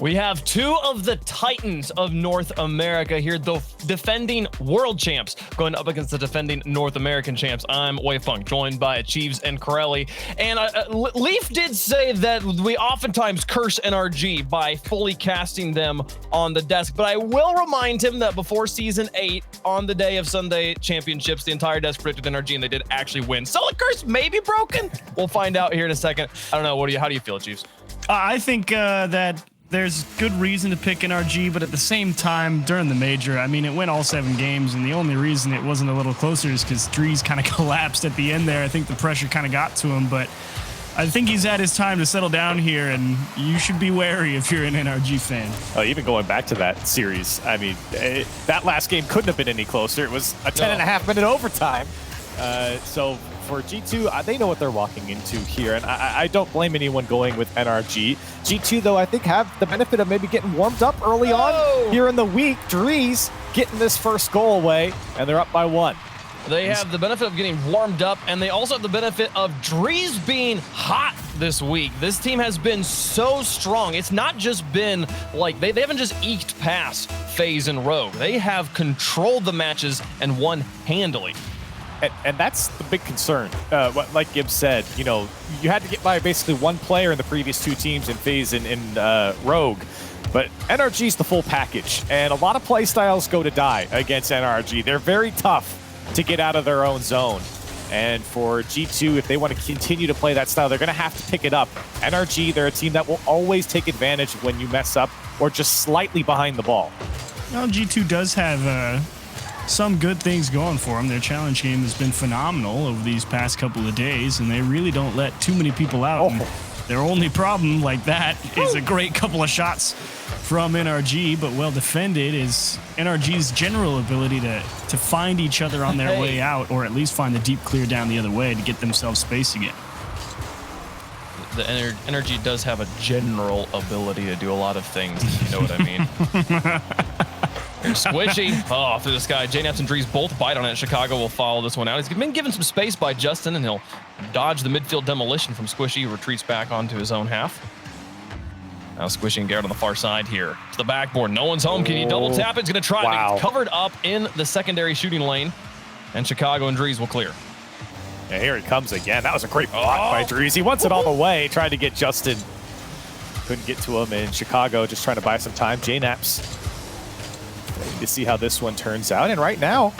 We have two of the Titans of North America here, the defending world champs going up against the defending North American champs. I'm Wei Funk, joined by Achieves and Corelli. And Leaf did say that we oftentimes curse NRG by fully casting them on the desk, but I will remind him that before Season 8, on the day of Sunday Championships, the entire desk predicted NRG, and they did actually win. So the curse may be broken. We'll find out here in a second. I don't know. How do you feel, Achieves? I think that there's good reason to pick NRG, but at the same time, during the major, I mean, it went all 7 games, and the only reason it wasn't a little closer is because Dries kind of collapsed at the end there. I think the pressure kind of got to him, but I think he's had his time to settle down here, and you should be wary if you're an NRG fan. Even going back to that series, I mean, that last game couldn't have been any closer. It was a 10.5-minute overtime. So for G2, they know what they're walking into here, and I don't blame anyone going with NRG. G2, though, I think have the benefit of maybe getting warmed up early on here in the week. Dries getting this first goal away, and they're up by 1. They have the benefit of getting warmed up, and they also have the benefit of Dries being hot this week. This team has been so strong. It's not just been like they haven't just eked past FaZe and Rogue. They have controlled the matches and won handily. And that's the big concern. Like Gibbs said, you know, you had to get by basically one player in the previous 2 teams in FaZe and Rogue. But NRG's the full package, and a lot of play styles go to die against NRG. They're very tough to get out of their own zone. And for G2, if they want to continue to play that style, they're going to have to pick it up. NRG, they're a team that will always take advantage when you mess up or just slightly behind the ball. Well, G2 does have some good things going for them. Their challenge game has been phenomenal over these past couple of days, and they really don't let too many people out. And their only problem like that is a great couple of shots from NRG, but well defended is NRG's general ability to find each other on their way out, or at least find the deep clear down the other way to get themselves space again. The NRG does have a general ability to do a lot of things, if you know what I mean. Here's Squishy. Through the sky. JNaps and Dries both bite on it. Chicago will follow this one out. He's been given some space by Justin, and he'll dodge the midfield demolition from Squishy. Retreats back onto his own half. Now Squishy and Garrett on the far side here. To the backboard. No one's home. Can he double tap it? He's going to try to get covered up in the secondary shooting lane. And Chicago and Dries will clear. Yeah, here it comes again. That was a great block by Dries. He wants it all the way. Tried to get Justin. Couldn't get to him. And Chicago just trying to buy some time. JNaps. Waiting to see how this one turns out. And right now,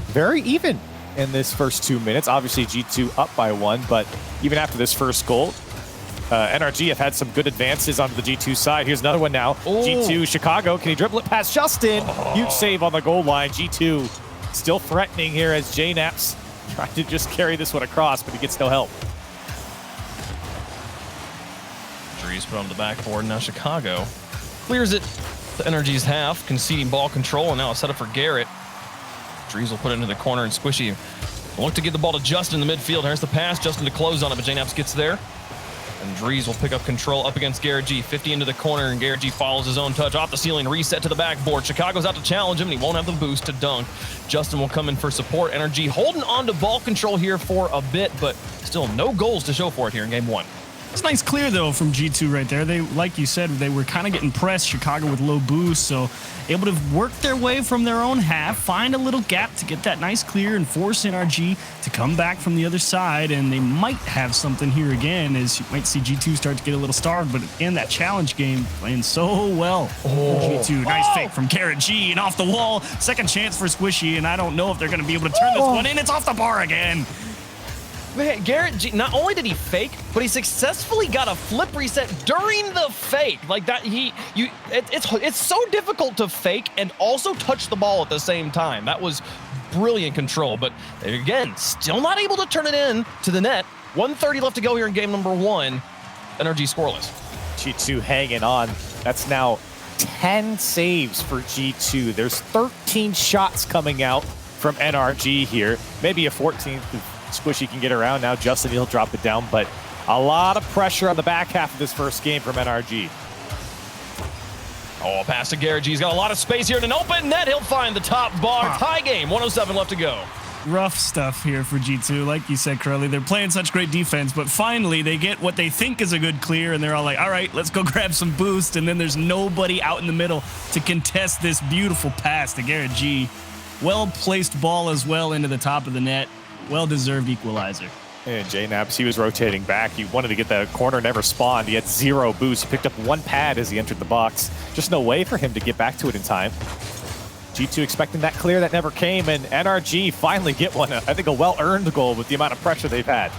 very even in this first 2 minutes. Obviously, G2 up by 1. But even after this first goal, NRG have had some good advances onto the G2 side. Here's another one now. G2, Chicago. Can he dribble it past Justin? Huge save on the goal line. G2 still threatening here as JNaps trying to just carry this one across, but he gets no help. Dries put on the backboard. Now Chicago clears it to NRG's half, conceding ball control, and now a setup for Garrett. Dries will put it into the corner, and Squishy will look to get the ball to Justin in the midfield. Here's the pass. Justin to close on it, but JNaps gets there. And Dries will pick up control up against Garrett G. 50 into the corner, and Garrett G follows his own touch off the ceiling, reset to the backboard. Chicago's out to challenge him, and he won't have the boost to dunk. Justin will come in for support. NRG holding on to ball control here for a bit, but still no goals to show for it here in game 1. It's nice clear, though, from G2 right there. They, like you said, they were kind of getting pressed, Chicago with low boost, so able to work their way from their own half, find a little gap to get that nice clear and force NRG to come back from the other side, and they might have something here again, as you might see G2 start to get a little starved, but in that challenge game, playing so well. G2, nice fake from Garrett G, and off the wall, second chance for Squishy, and I don't know if they're going to be able to turn this one in. It's off the bar again. Man, Garrett G, not only did he fake, but he successfully got a flip reset during the fake. Like that, it's so difficult to fake and also touch the ball at the same time. That was brilliant control, but again, still not able to turn it in to the net. 1:30 left to go here in game number 1. NRG scoreless. G2 hanging on. That's now 10 saves for G2. There's 13 shots coming out from NRG here. Maybe a 14th. Squishy can get around. Now Justin, he'll drop it down, but a lot of pressure on the back half of this first game from NRG. Pass to Garrett G. He's got a lot of space here in an open net. He'll find the top bar. Tie game. 1:07 left to go. rough stuff here for G2. Like you said, Curly, they're playing such great defense, but finally they get what they think is a good clear, and they're all like, all right, let's go grab some boost, and then there's nobody out in the middle to contest this beautiful pass to Garrett G. Well-placed ball as well into the top of the net. Well-deserved equalizer. And JNaps, he was rotating back. He wanted to get that corner, never spawned. He had 0 boost. He picked up 1 pad as he entered the box. Just no way for him to get back to it in time. G2 expecting that clear that never came, and NRG finally get one. I think a well-earned goal with the amount of pressure they've had.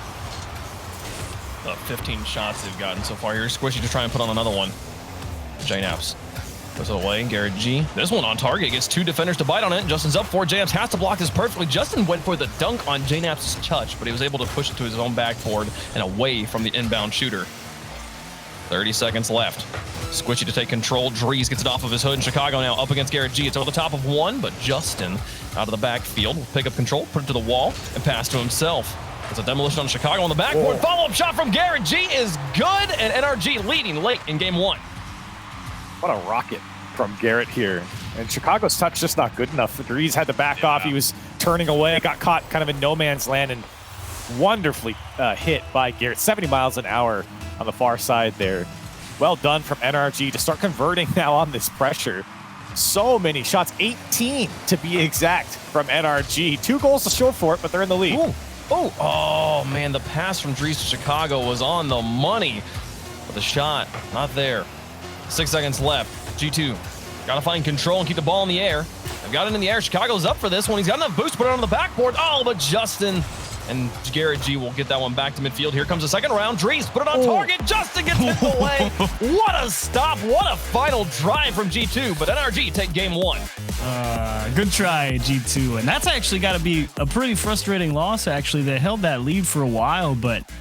15 shots they've gotten so far here. Squishy to try and put on another one. JNaps puts it away. Garrett G. This one on target. Gets 2 defenders to bite on it. Justin's up for it. JNaps has to block this perfectly. Justin went for the dunk on JNaps' touch, but he was able to push it to his own backboard and away from the inbound shooter. 30 seconds left. Squishy to take control. Drees gets it off of his hood, and Chicago now up against Garrett G. It's over the top of one, but Justin out of the backfield will pick up control, put it to the wall, and pass to himself. It's a demolition on Chicago on the backboard. Follow-up shot from Garrett G is good, and NRG leading late in game 1. What a rocket from Garrett here. And Chicago's touch just not good enough. Drees had to back off. He was turning away, got caught kind of in no man's land, and wonderfully hit by Garrett. 70 miles an hour on the far side there. Well done from NRG to start converting now on this pressure. So many shots, 18 to be exact from NRG. 2 goals to show for it, but they're in the lead. Ooh. Oh, man, the pass from Drees to Chicago was on the money. But the shot, not there. 6 seconds left. G2 got to find control and keep the ball in the air. They've got it in the air. Chicago's up for this one. He's got enough boost to put it on the backboard. Oh, but Justin and Garrett G will get that one back to midfield. Here comes the second round. Drees put it on target. Justin gets in the way. What a stop. What a final drive from G2. But NRG take game 1. Good try, G2. And that's actually got to be a pretty frustrating loss, actually. They held that lead for a while, but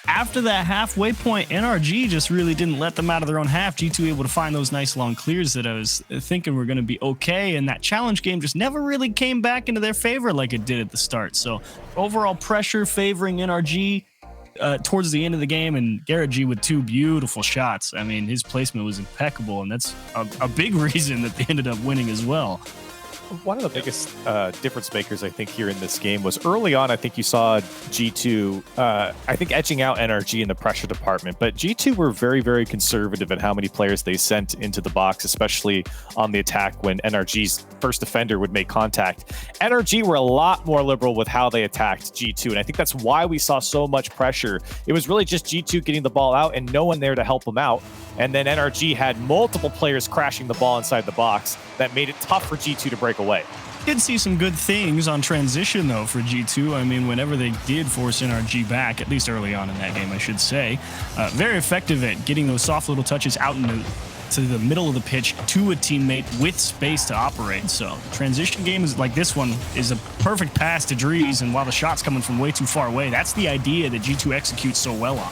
after that halfway point, NRG just really didn't let them out of their own half. G2 able to find those nice long clears that I was thinking were going to be okay, and that challenge game just never really came back into their favor like it did at the start. So overall pressure favoring NRG towards the end of the game, and Garrett G with 2 beautiful shots. I mean, his placement was impeccable, and that's a big reason that they ended up winning as well. One of the biggest difference makers, I think, here in this game was early on. I think you saw G2, I think, edging out NRG in the pressure department. But G2 were very, very conservative in how many players they sent into the box, especially on the attack when NRG's first defender would make contact. NRG were a lot more liberal with how they attacked G2. And I think that's why we saw so much pressure. It was really just G2 getting the ball out and no one there to help them out. And then NRG had multiple players crashing the ball inside the box that made it tough for G2 to break away. Did see some good things on transition, though, for G2. I mean, whenever they did force NRG back, at least early on in that game, I should say, very effective at getting those soft little touches out to the middle of the pitch to a teammate with space to operate. So transition games like this one is a perfect pass to Drees, and while the shot's coming from way too far away, that's the idea that G2 executes so well on.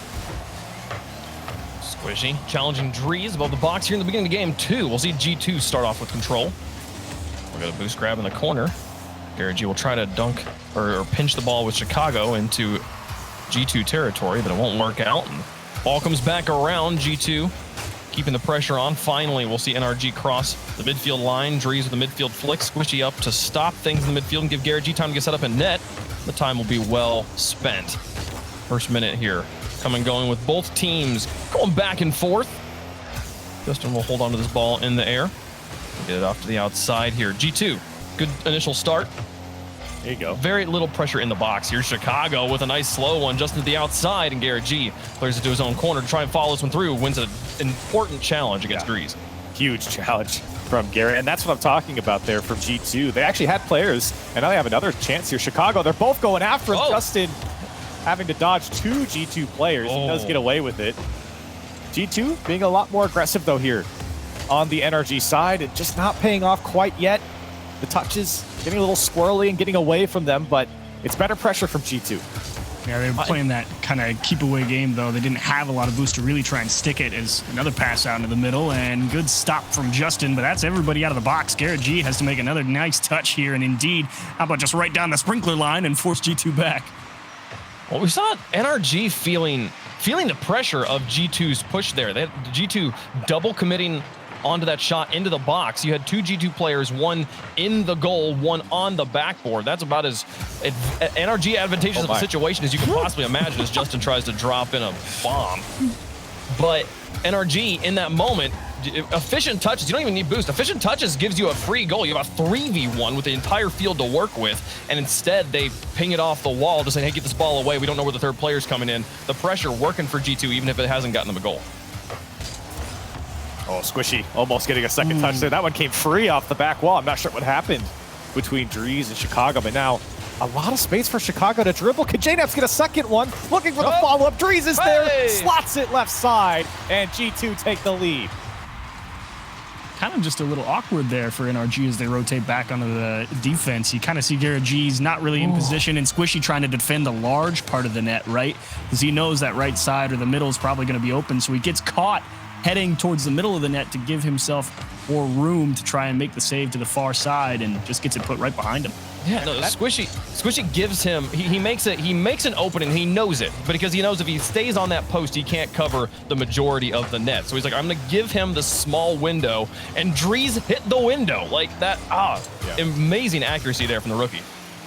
Squishy challenging Drees above the box here in the beginning of game 2. We'll see G2 start off with control. We'll get a boost grab in the corner. Garrett G will try to dunk or pinch the ball with Chicago into G2 territory, but it won't work out. And ball comes back around. G2 keeping the pressure on. Finally, we'll see NRG cross the midfield line. Drees with the midfield flick. Squishy up to stop things in the midfield and give Garrett G time to get set up in net. The time will be well spent. First minute here. Coming going with both teams going back and forth. Justin will hold on to this ball in the air. Get it off to the outside here. G2, good initial start. There you go. Very little pressure in the box. Here's Chicago with a nice slow one just to the outside, and Garrett G clears it to his own corner to try and follow this one through. Wins an important challenge against Drees. Huge challenge from Garrett, and that's what I'm talking about there from G2. They actually had players, and now they have another chance here. Chicago, they're both going after him. Justin having to dodge 2 G2 players. He does get away with it. G2 being a lot more aggressive, though, here on the NRG side, and just not paying off quite yet. The touches getting a little squirrely and getting away from them, but it's better pressure from G2. Yeah, they were playing that kind of keep-away game, though. They didn't have a lot of boost to really try and stick it. As another pass out into the middle, and good stop from Justin, but that's everybody out of the box. Garrett G has to make another nice touch here, and indeed, how about just right down the sprinkler line and force G2 back? Well, we saw NRG feeling the pressure of G2's push there. They had G2 double committing onto that shot into the box. You had two G2 players, one in the goal, one on the backboard. That's about as NRG advantageous of a situation as you can possibly imagine as Justin tries to drop in a bomb. But NRG in that moment, efficient touches, you don't even need boost. Efficient touches gives you a free goal. You have a 3v1 with the entire field to work with, and instead they ping it off the wall to say, hey, get this ball away. We don't know where the third player's coming in. The pressure working for G2, even if it hasn't gotten them a goal. Oh, Squishy almost getting a second touch there. That one came free off the back wall. I'm not sure what happened between Drees and Chicago, but now a lot of space for Chicago to dribble. Can JNaps get a second one? Looking for the follow-up. Drees is there, slots it left side, and G2 take the lead. Kind of just a little awkward there for NRG as they rotate back onto the defense. You kind of see Garrett G's not really in position, and Squishy trying to defend a large part of the net, right? Because he knows that right side or the middle is probably going to be open, so he gets caught heading towards the middle of the net to give himself more room to try and make the save to the far side, and just gets it put right behind him. Yeah, no, Squishy gives him, he makes an opening, he knows it, but because he knows if he stays on that post, he can't cover the majority of the net. So he's like, I'm gonna give him the small window, and Drees hit the window. Like that, amazing accuracy there from the rookie.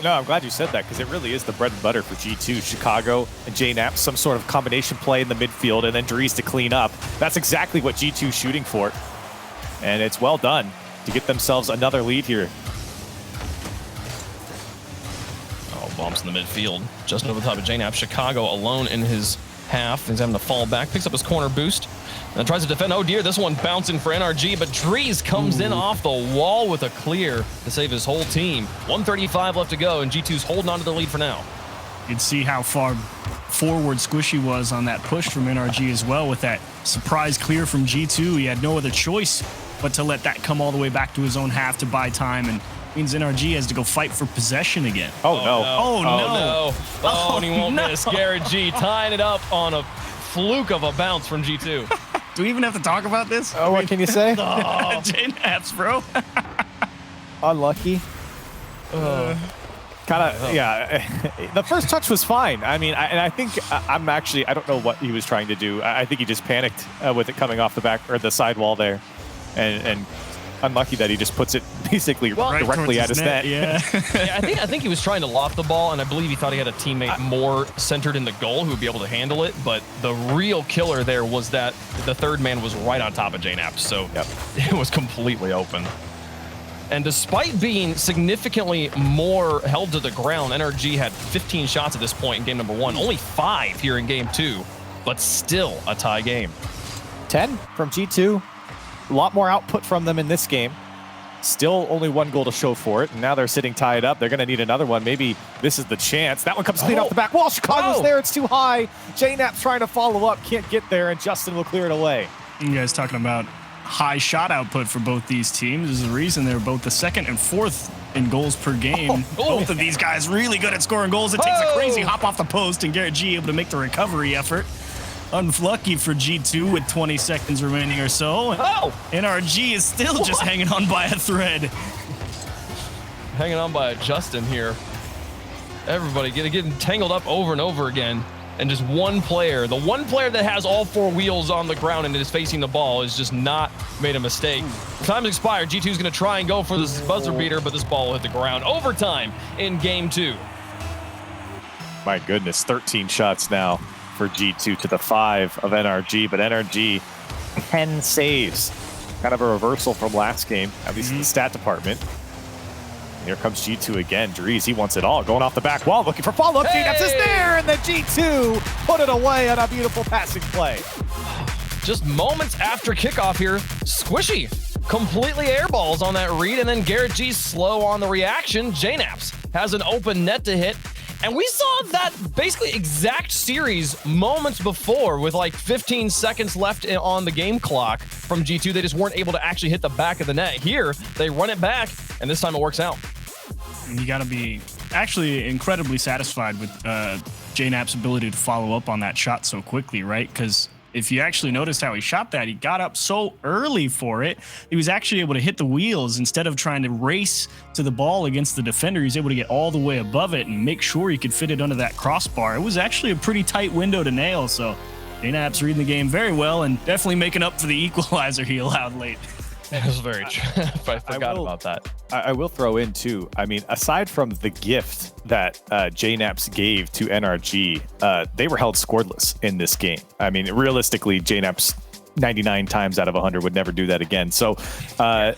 No, I'm glad you said that, because it really is the bread and butter for G2. Chicago and JNaps, some sort of combination play in the midfield, and then Drees to clean up. That's exactly what G2's shooting for. And it's well done to get themselves another lead here. Bumps in the midfield, just over the top of JNaps. Chicago alone in his half. He's having to fall back, picks up his corner boost, and tries to defend. Oh dear, this one bouncing for NRG, but Drees comes in off the wall with a clear to save his whole team. 1:35 left to go, and G2's holding on to the lead for now. You can see how far forward Squishy was on that push from NRG as well with that surprise clear from G2. He had no other choice but to let that come all the way back to his own half to buy time, and means NRG has to go fight for possession again. Oh, no. Oh, no. Oh, and he won't miss. Garrett G tying it up on a fluke of a bounce from G2. Do we even have to talk about this? Oh, what can you say? JNaps, bro. Unlucky. Yeah. The first touch was fine. I mean, I think I don't know what he was trying to do. I think he just panicked with it coming off the back or the sidewall there, and unlucky that he just puts it basically directly at his net. Yeah. Yeah, I think he was trying to loft the ball, and I believe he thought he had a teammate more centered in the goal who would be able to handle it. But the real killer there was that the third man was right on top of JNaps, so it was completely open. And despite being significantly more held to the ground, NRG had 15 shots at this point in game number 1, only 5 here in game 2, but still a tie game. 10 from G2. A lot more output from them in this game. Still only 1 goal to show for it, and now they're sitting tied up. They're going to need another one. Maybe this is the chance. That one comes clean off the back wall. Chicago's there. It's too high. JNaps trying to follow up. Can't get there, and Justin will clear it away. You guys talking about high shot output for both these teams. There's a reason they're both the 2nd and 4th in goals per game. Both of these guys really good at scoring goals. It takes a crazy hop off the post, and Garrett G able to make the recovery effort. Unlucky for G2 with 20 seconds remaining or so. NRG is still just hanging on by a thread. Hanging on by a Justin here. Everybody getting tangled up over and over again. And just one player, the one player that has all 4 wheels on the ground and is facing the ball, is just not made a mistake. Time's expired. G2's going to try and go for this buzzer beater, but this ball will hit the ground. Overtime in game 2. My goodness, 13 shots now for G2 to the 5 of NRG, but NRG 10 saves. Kind of a reversal from last game, at least in the stat department. Here comes G2 again. Drees, he wants it all. Going off the back wall, looking for follow-up. JNaps is there, and the G2 put it away on a beautiful passing play. Just moments after kickoff here, Squishy completely airballs on that read, and then Garrett G slow on the reaction. JNaps has an open net to hit. And we saw that basically exact series moments before with like 15 seconds left on the game clock from G2. They just weren't able to actually hit the back of the net. Here, they run it back, and this time it works out. You got to be actually incredibly satisfied with JNaps' ability to follow up on that shot so quickly, right? Because if you actually noticed how he shot that, he got up so early for it. He was actually able to hit the wheels instead of trying to race to the ball against the defender. He was able to get all the way above it and make sure he could fit it under that crossbar. It was actually a pretty tight window to nail, so JNaps reading the game very well and definitely making up for the equalizer he allowed late. That was very true. I forgot about that. I will throw in too. I mean, aside from the gift that JNaps gave to NRG, they were held scoreless in this game. I mean, realistically, JNaps 99 times out of 100 would never do that again. So for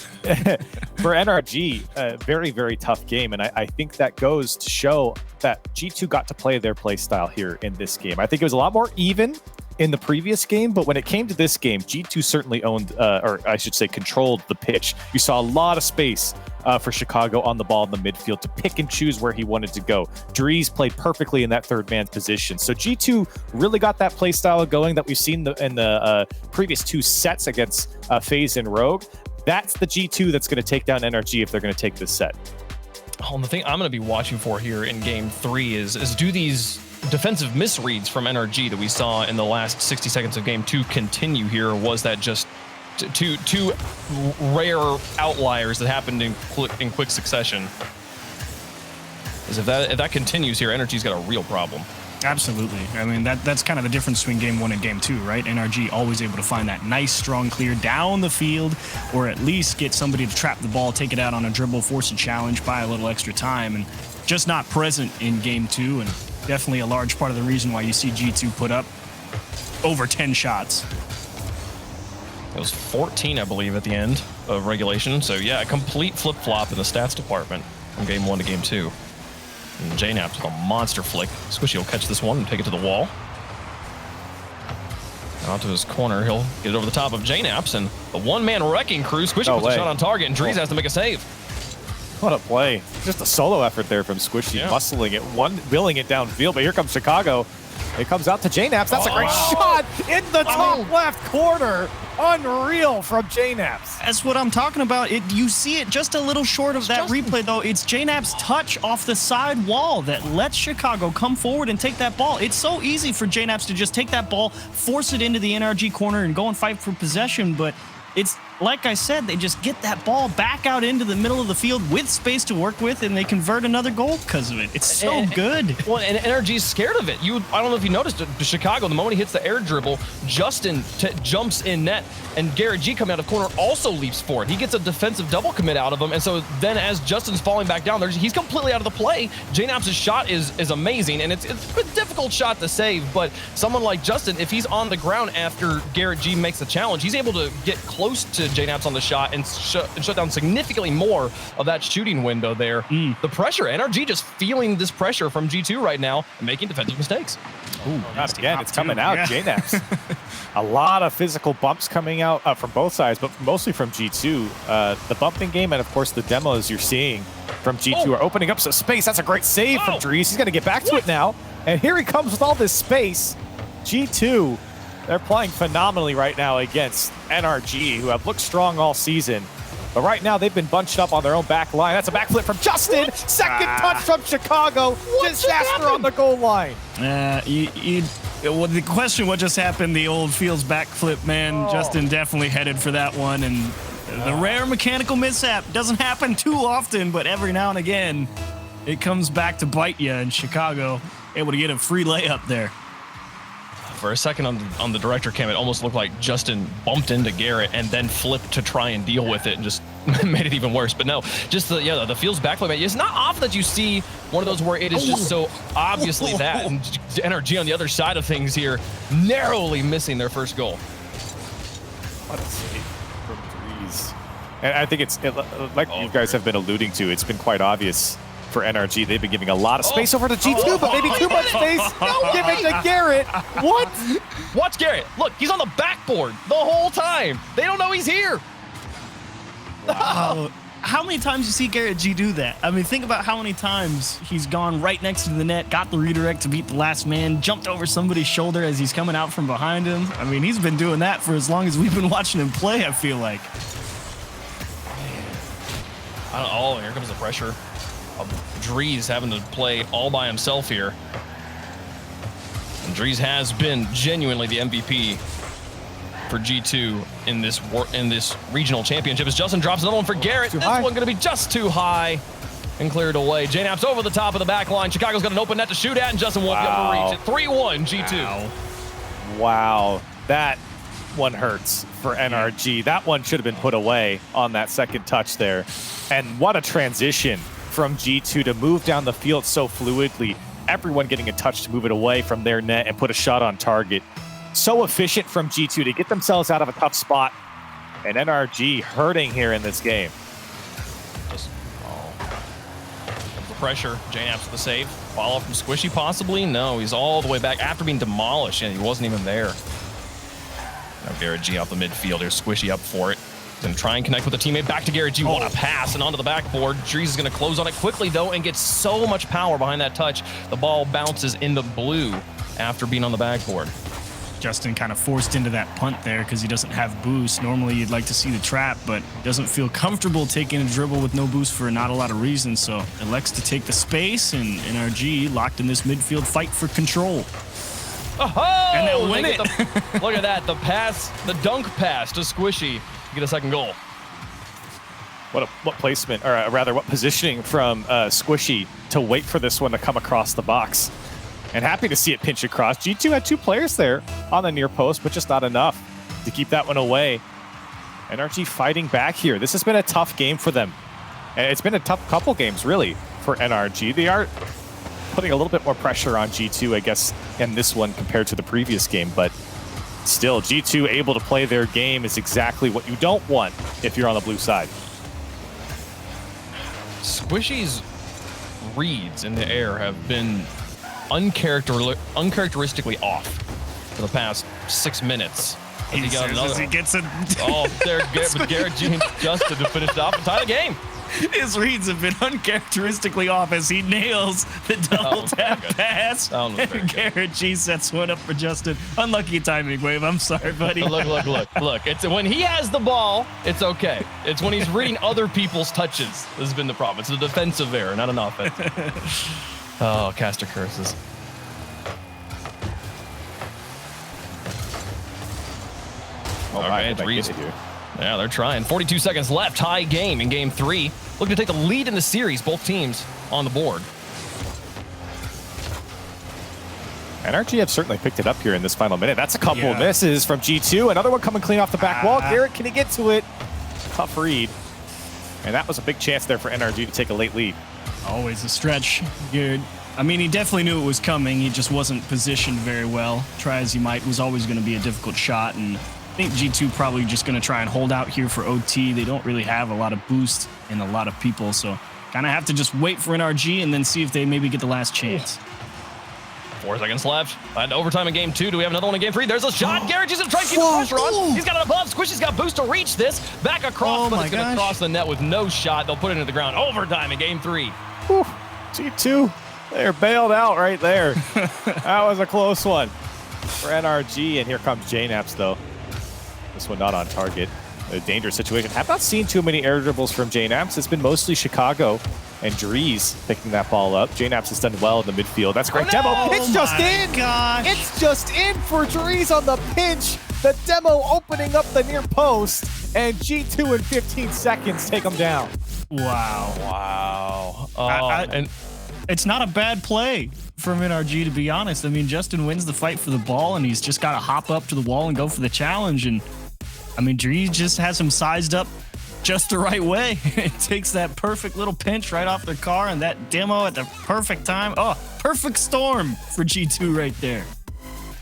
NRG, very, very tough game. And I think that goes to show that G2 got to play their play style here in this game. I think it was a lot more even in the previous game, but when it came to this game, G2 certainly owned, or I should say controlled the pitch. You saw a lot of space for Chicago on the ball in the midfield to pick and choose where he wanted to go. Dries played perfectly in that third man's position. So G2 really got that play style going that we've seen in the previous 2 sets against FaZe and Rogue. That's the G2 that's going to take down NRG if they're going to take this set. Oh, and the thing I'm going to be watching for here in game 3 is do these defensive misreads from NRG that we saw in the last 60 seconds of game 2 continue here, or was that just two rare outliers that happened in quick succession? Because if that continues here, NRG's got a real problem. Absolutely. I mean, that's kind of the difference between game 1 and game 2, right? NRG always able to find that nice, strong clear down the field, or at least get somebody to trap the ball, take it out on a dribble, force a challenge, buy a little extra time, and just not present in game 2, and definitely a large part of the reason why you see G2 put up over 10 shots. It was 14, I believe, at the end of regulation. So yeah, a complete flip-flop in the stats department from game 1 to game 2. And JNaps with a monster flick. Squishy will catch this one and take it to the wall. Out to his corner, he'll get it over the top of JNaps, and the one-man wrecking crew. Squishy puts a shot on target, and Dries has to make a save. What a play. Just a solo effort there from Squishy, muscling it, wheeling it downfield, but here comes Chicago. It comes out to JNaps. That's a great shot in the top left corner. Unreal from JNaps. That's what I'm talking about. You see it just a little short of that replay, though. It's JNaps' touch off the side wall that lets Chicago come forward and take that ball. It's so easy for JNaps to just take that ball, force it into the NRG corner, and go and fight for possession, but it's like I said, they just get that ball back out into the middle of the field with space to work with, and they convert another goal because of it. It's so good. Well, and NRG's scared of it. I don't know if you noticed, Chicago, the moment he hits the air dribble, Justin jumps in net, and Garrett G coming out of corner also leaps forward. He gets a defensive double commit out of him, and so then as Justin's falling back down, he's completely out of the play. JNaps' shot is amazing, and it's a difficult shot to save, but someone like Justin, if he's on the ground after Garrett G makes the challenge, he's able to get close to JNaps on the shot and shut down significantly more of that shooting window there. The pressure, NRG just feeling this pressure from G2 right now and making defensive mistakes. Ooh, not again. It's coming out, JNaps. A lot of physical bumps coming out from both sides, but mostly from G2. The bumping game and, of course, the demos you're seeing from G2 are opening up some space. That's a great save from Dries. He's going to get back to it now. And here he comes with all this space. G2, they're playing phenomenally right now against NRG, who have looked strong all season. But right now, they've been bunched up on their own back line. That's a backflip from Justin. Second touch from Chicago. Disaster on the goal line. Well, the question, what just happened, the old Fields backflip, man. Justin definitely headed for that one. And the rare mechanical mishap doesn't happen too often, but every now and again, it comes back to bite you. And Chicago able to get a free layup there. For a second on the director cam, it almost looked like Justin bumped into Garrett and then flipped to try and deal with it and just made it even worse. But no, just the Fields backflip. It's not often that you see one of those where it is just so obviously that. And NRG on the other side of things here, narrowly missing their first goal. What a save from Dries. And I think it's like you guys have been alluding to, it's been quite obvious for NRG. They've been giving a lot of space over to G2, but maybe too much space. Give it to Garrett. What? Watch Garrett. Look, he's on the backboard the whole time. They don't know he's here. Wow. How many times you see Garrett G do that? I mean, think about how many times he's gone right next to the net, got the redirect to beat the last man, jumped over somebody's shoulder as he's coming out from behind him. I mean, he's been doing that for as long as we've been watching him play, I feel like. Here comes the pressure. Dries having to play all by himself here. And Dries has been genuinely the MVP for G2 in this regional championship as Justin drops another one for Garrett. This one going to be just too high and cleared away. JNaps over the top of the back line. Chicago's got an open net to shoot at, and Justin won't be able to reach it. 3-1 G2. Wow. That one hurts for NRG. That one should have been put away on that second touch there. And what a transition from G2 to move down the field so fluidly. Everyone getting a touch to move it away from their net and put a shot on target. So efficient from G2 to get themselves out of a tough spot. And NRG hurting here in this game. Just, the pressure. JNAP's the save. Follow from Squishy possibly? No, he's all the way back after being demolished, and he wasn't even there. Now Garrett G off the midfield. There's Squishy up for it. Gonna try and connect with the teammate. Back to Garrett G. What a pass and onto the backboard. Drees is gonna close on it quickly though and gets so much power behind that touch. The ball bounces in the blue after being on the backboard. Justin kind of forced into that punt there because he doesn't have boost. Normally you'd like to see the trap, but doesn't feel comfortable taking a dribble with no boost for not a lot of reasons. So elects to take the space, and NRG locked in this midfield fight for control. Oh, and they'll win it. Look at that, the pass, the dunk pass to Squishy to get a second goal. What placement, or rather what positioning from Squishy to wait for this one to come across the box. And happy to see it pinch across. G2 had 2 players there on the near post, but just not enough to keep that one away. NRG fighting back here. This has been a tough game for them. And it's been a tough couple games, really, for NRG. They are putting a little bit more pressure on G2, I guess, in this one compared to the previous game. But still, G2 able to play their game is exactly what you don't want if you're on the blue side. Squishy's reads in the air have been uncharacteristically off for the past 6 minutes. He got another. He gets it. Oh, there, Garrett G and Justin to finish it off and tie the game. His reads have been uncharacteristically off as he nails the double tap pass. And Garrett G sets one up for Justin. Unlucky timing, Wave. I'm sorry, buddy. Look. It's when he has the ball, it's okay. It's when he's reading other people's touches. This has been the problem. It's a defensive error, not an offense. Oh, caster curses. Oh, okay, yeah, they're trying. 42 seconds left. Tie game in game 3. Looking to take the lead in the series. Both teams on the board. NRG have certainly picked it up here in this final minute. That's a couple of misses from G2. Another one coming clean off the back wall. Garrett, can he get to it? Tough read. And that was a big chance there for NRG to take a late lead. Always a stretch. Good. I mean, he definitely knew it was coming. He just wasn't positioned very well. Try as he might, was always going to be a difficult shot. And I think G2 probably just going to try and hold out here for OT. They don't really have a lot of boost and a lot of people. So kind of have to just wait for NRG and then see if they maybe get the last chance. 4 seconds left. And overtime in game 2. Do we have another one in game 3? There's a shot. Garrett G's going to try to keep the pressure on. He's got it above. Squishy's got boost to reach this. Back across, but it's going to cross the net with no shot. They'll put it into the ground. Overtime in game 3. Whew. G2, they're bailed out right there. That was a close one for NRG. And here comes JNAPS, though. This one not on target. A dangerous situation. Have not seen too many air dribbles from JNAPS. It's been mostly Chicago and Drees picking that ball up. JNAPS has done well in the midfield. That's a great demo. It's just in. Gosh. It's just in for Drees on the pinch. The demo opening up the near post. And G2 in 15 seconds take them down. Wow. And it's not a bad play from NRG, to be honest. I mean, Justin wins the fight for the ball, and he's just got to hop up to the wall and go for the challenge. And I mean, Drees just has him sized up just the right way. It takes that perfect little pinch right off their car and that demo at the perfect time. Oh, perfect storm for G2 right there.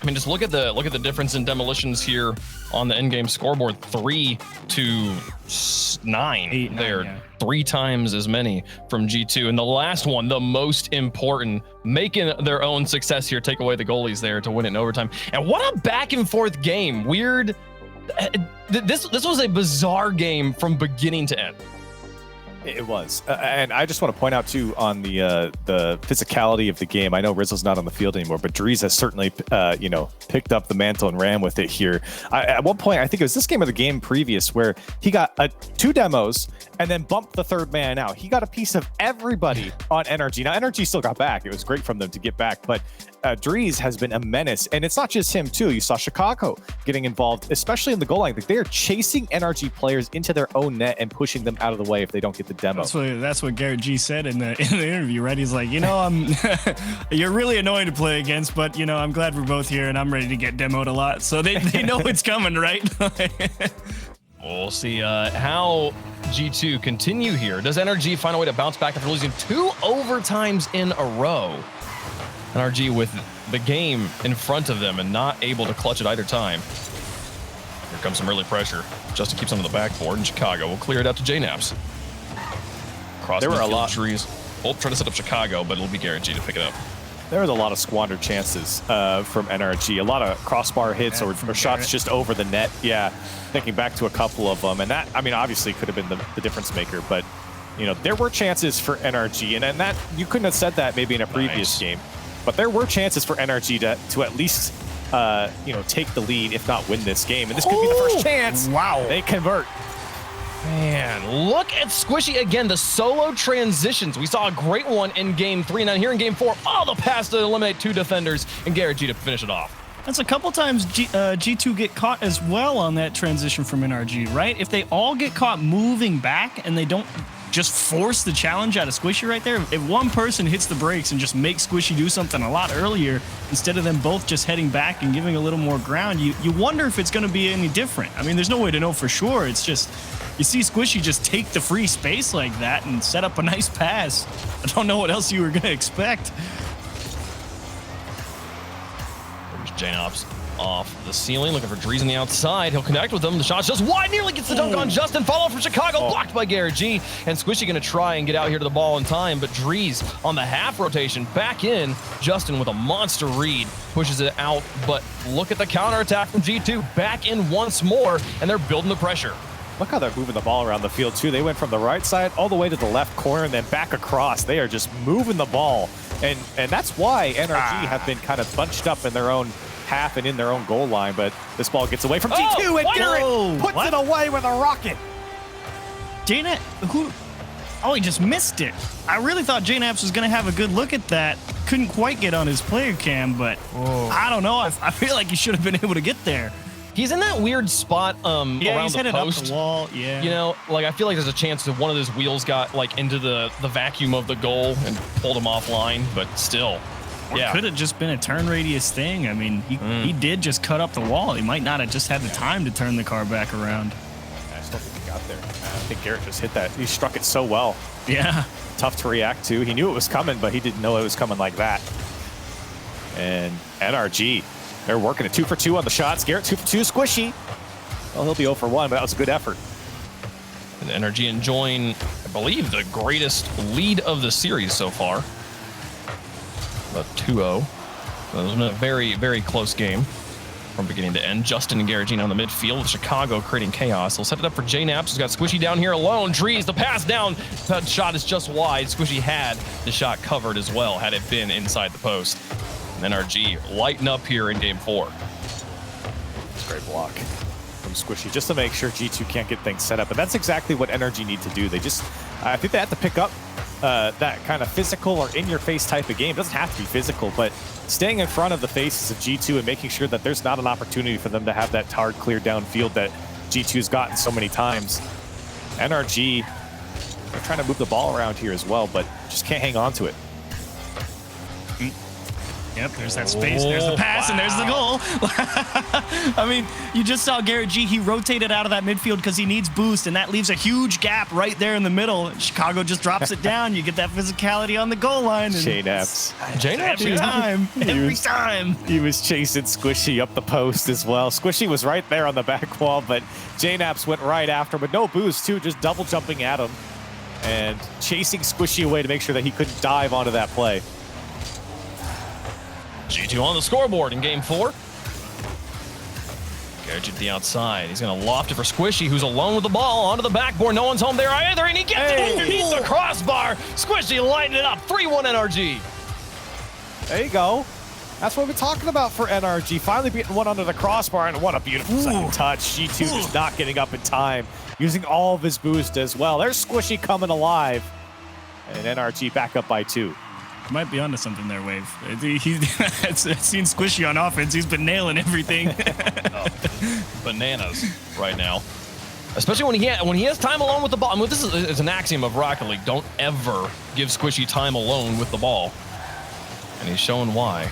I mean, just look at the difference in demolitions here on the in-game scoreboard. 3 to 9. 8, 9, there. yeah. 3 times as many from G2. And the last one, the most important, making their own success here, take away the goalies there to win it in overtime. And what a back and forth game. Weird. This was a bizarre game from beginning to end. It was. And I just want to point out, too, on the physicality of the game. I know Rizzo's not on the field anymore, but Drees has certainly, picked up the mantle and ran with it here. At one point, I think it was this game or the game previous, where he got 2 demos and then bumped the third man out. He got a piece of everybody on NRG. Now, NRG still got back. It was great from them to get back, but Drees has been a menace. And it's not just him, too. You saw Chicago getting involved, especially in the goal line. They are chasing NRG players into their own net and pushing them out of the way if they don't get the demo. That's what Garrett G said in the interview, right? He's like, you're really annoying to play against, but I'm glad we're both here and I'm ready to get demoed a lot. So they know it's coming, right? We'll see how G2 continue here. Does NRG find a way to bounce back after losing 2 overtimes in a row? NRG with the game in front of them and not able to clutch it either time. Here comes some early pressure. Justin keeps on the backboard, and Chicago will clear it out to JNaps. Cross there were a lot. Trees. Both trying to set up Chicago, but it'll be Garrett G to pick it up. There was a lot of squandered chances from NRG. A lot of crossbar hits or shots just over the net. Yeah, thinking back to a couple of them. And that, obviously could have been the difference maker. But, there were chances for NRG. And that you couldn't have said that maybe in a previous game. But there were chances for NRG to at least, take the lead, if not win this game. And this could be the first chance. Wow. They convert. Man, look at Squishy again. The solo transitions. We saw a great one in Game 3. Now here in Game 4, the pass to eliminate 2 defenders and Garrett G to finish it off. That's a couple times G2 get caught as well on that transition from NRG, right? If they all get caught moving back and they don't just force the challenge out of Squishy right there, if one person hits the brakes and just makes Squishy do something a lot earlier, instead of them both just heading back and giving a little more ground, you wonder if it's going to be any different. There's no way to know for sure. It's just, you see Squishy just take the free space like that and set up a nice pass. I don't know what else you were going to expect. There's JNops off the ceiling, looking for Drees on the outside. He'll connect with them. The shot's just wide, nearly gets the dunk on Justin. Follow from Chicago, blocked by Garrett G. And Squishy going to try and get out here to the ball in time, but Drees on the half rotation back in. Justin with a monster read pushes it out, but look at the counterattack from G2. Back in once more, and they're building the pressure. Look how they're moving the ball around the field, too. They went from the right side all the way to the left corner and then back across. They are just moving the ball. And that's why NRG have been kind of bunched up in their own half and in their own goal line. But this ball gets away from G2, and Garrett puts it away with a rocket. JNaps, he just missed it. I really thought JNaps was going to have a good look at that. Couldn't quite get on his player cam, but I don't know. I feel like he should have been able to get there. He's in that weird spot around he's the headed post. Up the wall. Yeah. I feel like there's a chance that one of his wheels got into the vacuum of the goal and pulled him offline, but still. Or could have just been a turn radius thing. He did just cut up the wall. He might not have just had the time to turn the car back around. I just don't think he got there. I think Garrett just hit that. He struck it so well. Yeah. Tough to react to. He knew it was coming, but he didn't know it was coming like that. And NRG, they're working a 2 for 2 on the shots. Garrett 2 for 2, Squishy. Well, he'll be 0 for 1, but that was a good effort. And NRG enjoying, I believe, the greatest lead of the series so far. About 2-0. So it was a very, very close game from beginning to end. Justin and Garrett G on the midfield. Chicago creating chaos. He'll set it up for JNaps. He's got Squishy down here alone. Drees, the pass down. That shot is just wide. Squishy had the shot covered as well, had it been inside the post. And NRG lighten up here in Game 4. It's a great block from Squishy just to make sure G2 can't get things set up. And that's exactly what NRG need to do. I think they have to pick up that kind of physical or in-your-face type of game. It doesn't have to be physical, but staying in front of the faces of G2 and making sure that there's not an opportunity for them to have that hard clear downfield that G2's gotten so many times. NRG, they're trying to move the ball around here as well, but just can't hang on to it. Yep, there's that space, there's the pass, and there's the goal. You just saw Garrett G. He rotated out of that midfield because he needs boost, and that leaves a huge gap right there in the middle. Chicago just drops it down. You get that physicality on the goal line. JNaps. Every time. He was chasing Squishy up the post as well. Squishy was right there on the back wall, but JNaps went right after him with no boost, too, just double jumping at him and chasing Squishy away to make sure that he couldn't dive onto that play. G2 on the scoreboard in Game 4. Garrett G to the outside. He's going to loft it for Squishy, who's alone with the ball onto the backboard. No one's home there either, and he gets it underneath the crossbar. Squishy lighting it up. 3-1 NRG. There you go. That's what we're talking about for NRG. Finally beating one under the crossbar, and what a beautiful second touch. G2 just not getting up in time, using all of his boost as well. There's Squishy coming alive, and NRG back up by 2. Might be onto something there, Wave. I've seen Squishy on offense. He's been nailing everything. Bananas right now. Especially when he has time alone with the ball. I mean, this is an axiom of Rocket League. Don't ever give Squishy time alone with the ball. And he's showing why.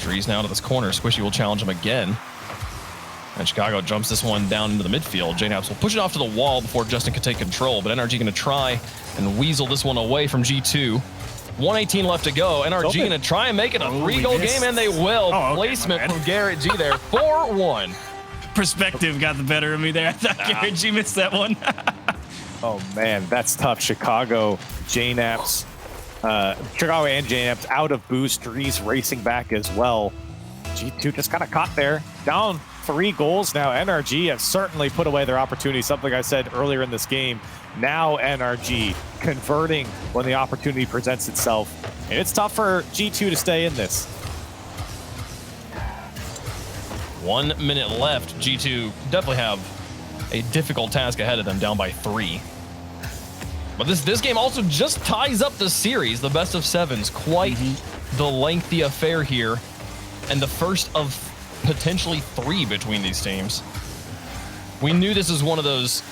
Drees now to this corner. Squishy will challenge him again. And Chicago jumps this one down into the midfield. JNaps will push it off to the wall before Justin can take control, but NRG going to try and weasel this one away from G2. 1:18 left to go. NRG going to try and make it a 3-goal game, and they will. Placement from Garrett G there. 4-1. Perspective got the better of me there. I thought Garrett G missed that one. Oh, man, that's tough. Chicago, JNaps, Chicago and JNaps out of boost. Drees racing back as well. G2 just kind of caught there. Down 3 goals now. NRG have certainly put away their opportunity, something I said earlier in this game. Now NRG converting when the opportunity presents itself. And it's tough for G2 to stay in this. 1 minute left. G2 definitely have a difficult task ahead of them, down by 3. But this game also just ties up the series, the best of 7s. Quite the lengthy affair here, and the first of potentially 3 between these teams. We knew this is one of those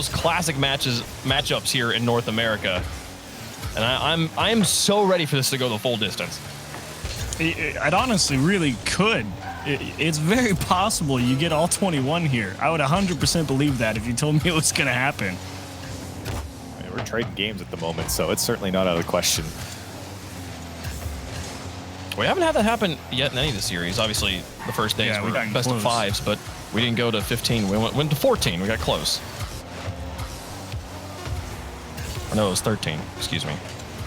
classic matchups here in North America, and I am so ready for this to go the full distance. It honestly really could. It's very possible you get all 21 here. I would 100% believe that if you told me it was going to happen. I mean, we're trading games at the moment, so it's certainly not out of the question. We haven't had that happen yet in any of the series. Obviously, the first days were best of 5s, but we didn't go to 15. We went to 14. We got close. Or no, it was 13. Excuse me.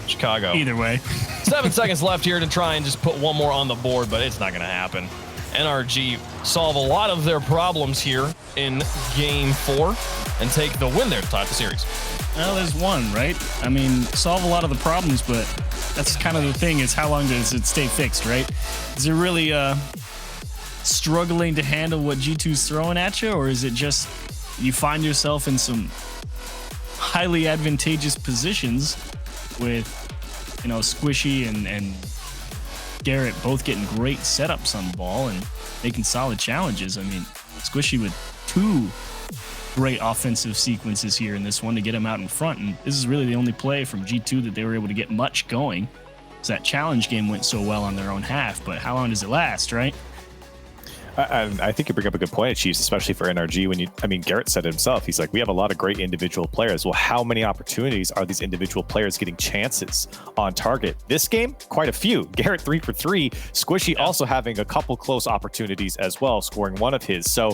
Chicago. Either way. 7 seconds left here to try and just put one more on the board, but it's not going to happen. NRG solve a lot of their problems here in Game 4 and take the win there to tie the series. Well, there's one, right? I mean, solve a lot of the problems, but that's kind of the thing, is how long does it stay fixed, right? Is it really struggling to handle what G2's throwing at you, or is it just you find yourself in some highly advantageous positions with, you know, Squishy and Garrett both getting great setups on the ball and making solid challenges? I mean, Squishy with 2 great offensive sequences here in this one to get him out in front, and this is really the only play from G2 that they were able to get much going, because that challenge game went so well on their own half. But how long does it last, right? I think you bring up a good point, Chiefs, especially for NRG. Garrett said it himself. He's like, we have a lot of great individual players. Well, how many opportunities are these individual players getting chances on target? This game, quite a few. Garrett 3 for 3. Squishy also having a couple close opportunities as well, scoring one of his. So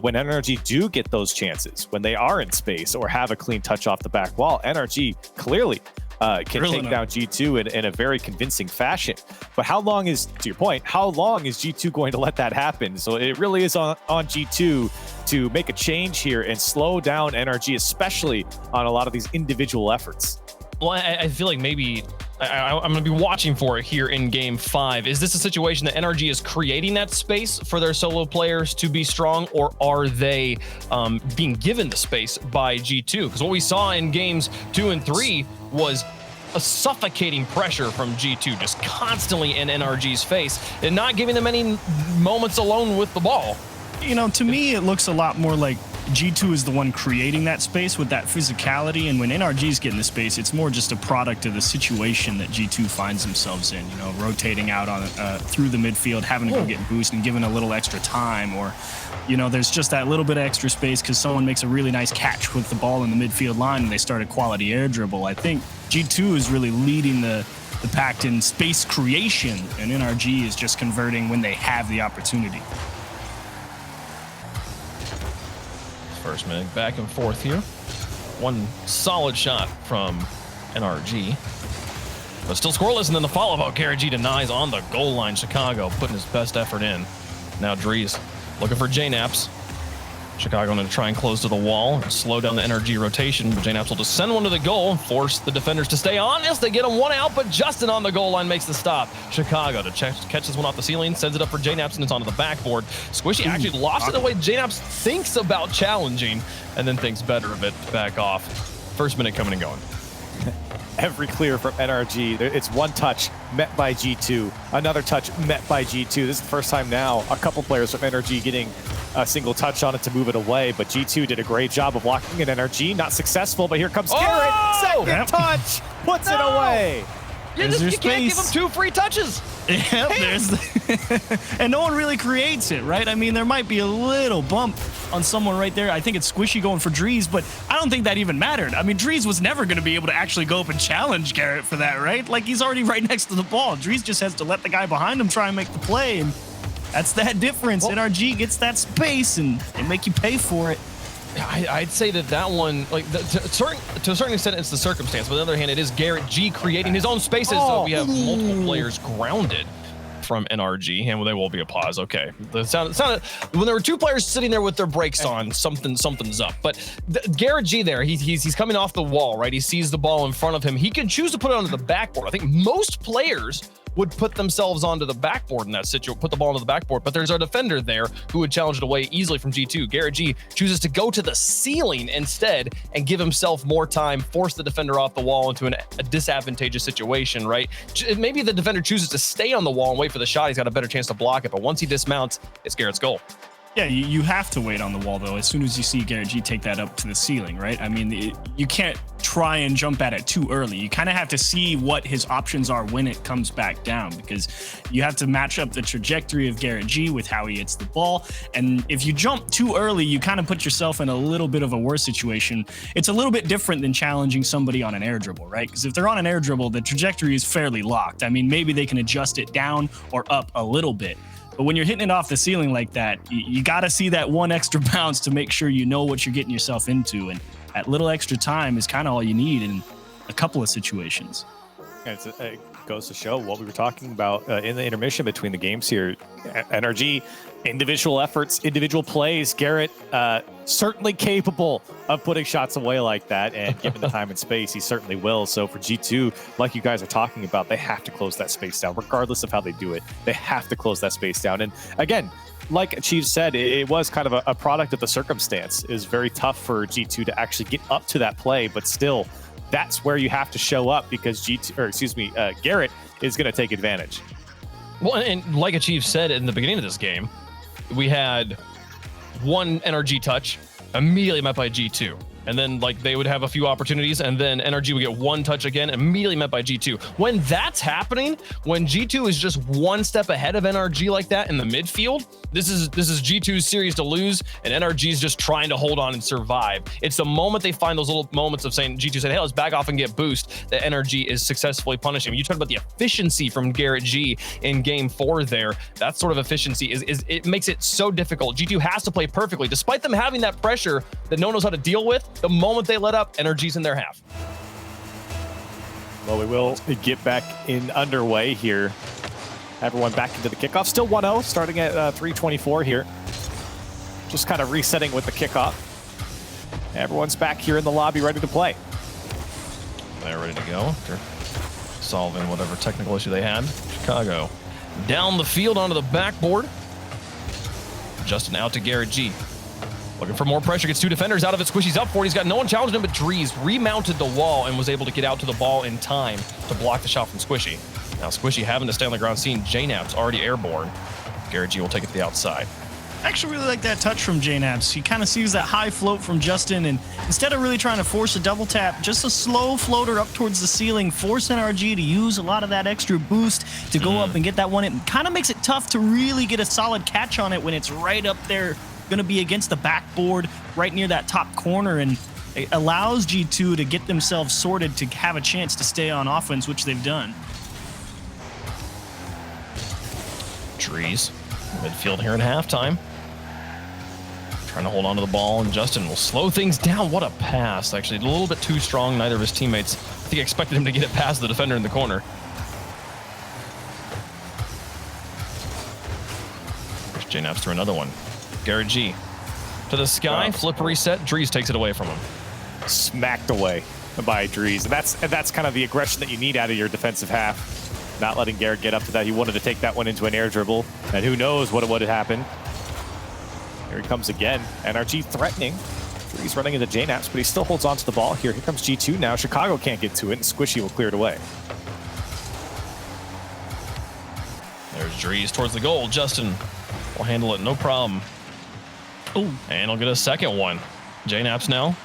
when NRG do get those chances, when they are in space or have a clean touch off the back wall, NRG clearly can take down G2 in a very convincing fashion. But how long is, to your point, how long is G2 going to let that happen? So it really is on G2 to make a change here and slow down NRG, especially on a lot of these individual efforts. Well, I feel like maybe I'm going to be watching for it here in Game 5. Is this a situation that NRG is creating that space for their solo players to be strong, or are they being given the space by G2? Because what we saw in Games 2 and 3 was a suffocating pressure from G2, just constantly in NRG's face and not giving them any moments alone with the ball. You know, to me, it looks a lot more like G2 is the one creating that space with that physicality, and when NRG's getting the space, it's more just a product of the situation that G2 finds themselves in, you know, rotating out on through the midfield, having to go get boost and given a little extra time, or, you know, there's just that little bit of extra space because someone makes a really nice catch with the ball in the midfield line and they start a quality air dribble. I think G2 is really leading the pack in space creation, and NRG is just converting when they have the opportunity. First minute back and forth here. One solid shot from NRG, but still scoreless. And then the follow-up, Garrett G denies on the goal line. Chicago putting his best effort in. Now Drees looking for JNaps. Chicago going to try and close to the wall and slow down the NRG rotation, but JNaps will just send one to the goal and force the defenders to stay honest. They get him one out, but Justin on the goal line makes the stop. Chicago to catch this one off the ceiling, sends it up for JNaps, and it's onto the backboard. Squishy actually lost it the way JNaps thinks about challenging, and then thinks better of it to back off. First minute coming and going. Every clear from NRG. It's one touch met by G2, another touch met by G2. This is the first time now a couple players from NRG getting a single touch on it to move it away, but G2 did a great job of blocking it. NRG not successful, but here comes Garrett. Second Yep. touch, puts it away. You can't give him 2 free touches. Yep, and no one really creates it, right? I mean, there might be a little bump on someone right there. I think it's Squishy going for Drees, but I don't think that even mattered. I mean, Drees was never going to be able to actually go up and challenge Garrett for that, right? Like, he's already right next to the ball. Drees just has to let the guy behind him try and make the play, and that's that difference. Well, NRG gets that space, and they make you pay for it. I'd say that one, like to a certain extent, it's the circumstance. But on the other hand, it is Garrett G creating his own spaces. So we have multiple players grounded from NRG, and there will be a pause. Okay, the sound when there were 2 players sitting there with their brakes on, something's up. But Garrett G there, he's coming off the wall, right? He sees the ball in front of him. He can choose to put it onto the backboard. I think most players would put themselves onto the backboard in that situation, put the ball onto the backboard, but there's our defender there who would challenge it away easily from G2. Garrett G chooses to go to the ceiling instead and give himself more time, force the defender off the wall into a disadvantageous situation, right? Maybe the defender chooses to stay on the wall and wait for the shot. He's got a better chance to block it, but once he dismounts, it's Garrett's goal. Yeah, you have to wait on the wall, though, as soon as you see Garrett G take that up to the ceiling, right? I mean, you can't try and jump at it too early. You kind of have to see what his options are when it comes back down, because you have to match up the trajectory of Garrett G with how he hits the ball. And if you jump too early, you kind of put yourself in a little bit of a worse situation. It's a little bit different than challenging somebody on an air dribble, right? Because if they're on an air dribble, the trajectory is fairly locked. I mean, maybe they can adjust it down or up a little bit. But when you're hitting it off the ceiling like that, you got to see that one extra bounce to make sure you know what you're getting yourself into. And that little extra time is kind of all you need in a couple of situations. It goes to show what we were talking about in the intermission between the games here. NRG, individual efforts, individual plays. Garrett, certainly capable of putting shots away like that, and given the time and space, he certainly will. So for G2, like you guys are talking about, they have to close that space down, regardless of how they do it. They have to close that space down. And again, like Chief said, it was kind of a product of the circumstance. It was very tough for G2 to actually get up to that play, but still, that's where you have to show up, because Garrett is going to take advantage. Well, and like Achieve said in the beginning of this game, we had one NRG touch immediately met by G2. And then like they would have a few opportunities, and then NRG would get one touch again, immediately met by G2. When that's happening, when G2 is just one step ahead of NRG like that in the midfield, this is G2's series to lose, and NRG is just trying to hold on and survive. It's the moment they find those little moments of saying, G2 said, hey, let's back off and get boost, that NRG is successfully punishing. You talk about the efficiency from Garrett G in game 4 there. That sort of efficiency is it makes it so difficult. G2 has to play perfectly, despite them having that pressure that no one knows how to deal with. The moment they let up, NRG's in their half. Well, we will get back in underway here. Everyone back into the kickoff. Still 1-0, starting at 3:24 here. Just kind of resetting with the kickoff. Everyone's back here in the lobby, ready to play. They're ready to go after solving whatever technical issue they had. Chicago down the field onto the backboard. Justin out to Garrett G. Looking for more pressure, gets two defenders out of it. Squishy's up for it. He's got no one challenging him, but Drees remounted the wall and was able to get out to the ball in time to block the shot from Squishy. Now Squishy having to stay on the ground, seeing JNap's already airborne. Garrett G will take it to the outside. I actually really like that touch from JNap's. He kind of sees that high float from Justin, and instead of really trying to force a double tap, just a slow floater up towards the ceiling, force NRG to use a lot of that extra boost to go up and get that one. It kind of makes it tough to really get a solid catch on it when it's right up there, going to be against the backboard, right near that top corner, and it allows G2 to get themselves sorted to have a chance to stay on offense, which they've done. Drees, midfield here in halftime. Trying to hold on to the ball, and Justin will slow things down. What a pass. Actually, a little bit too strong. Neither of his teammates, I think, expected him to get it past the defender in the corner. There's JNap's through another one. Garrett G to the sky, flip reset. Drees takes it away from him. Smacked away by Drees. And that's kind of the aggression that you need out of your defensive half. Not letting Garrett get up to that. He wanted to take that one into an air dribble, and who knows what would have happened. Here he comes again. NRG threatening. Drees running into JNap's, but he still holds on to the ball here. Here comes G2 now. Chicago can't get to it, and Squishy will clear it away. There's Drees towards the goal. Justin will handle it, no problem. Oh, And he'll get a second one. JNaps now.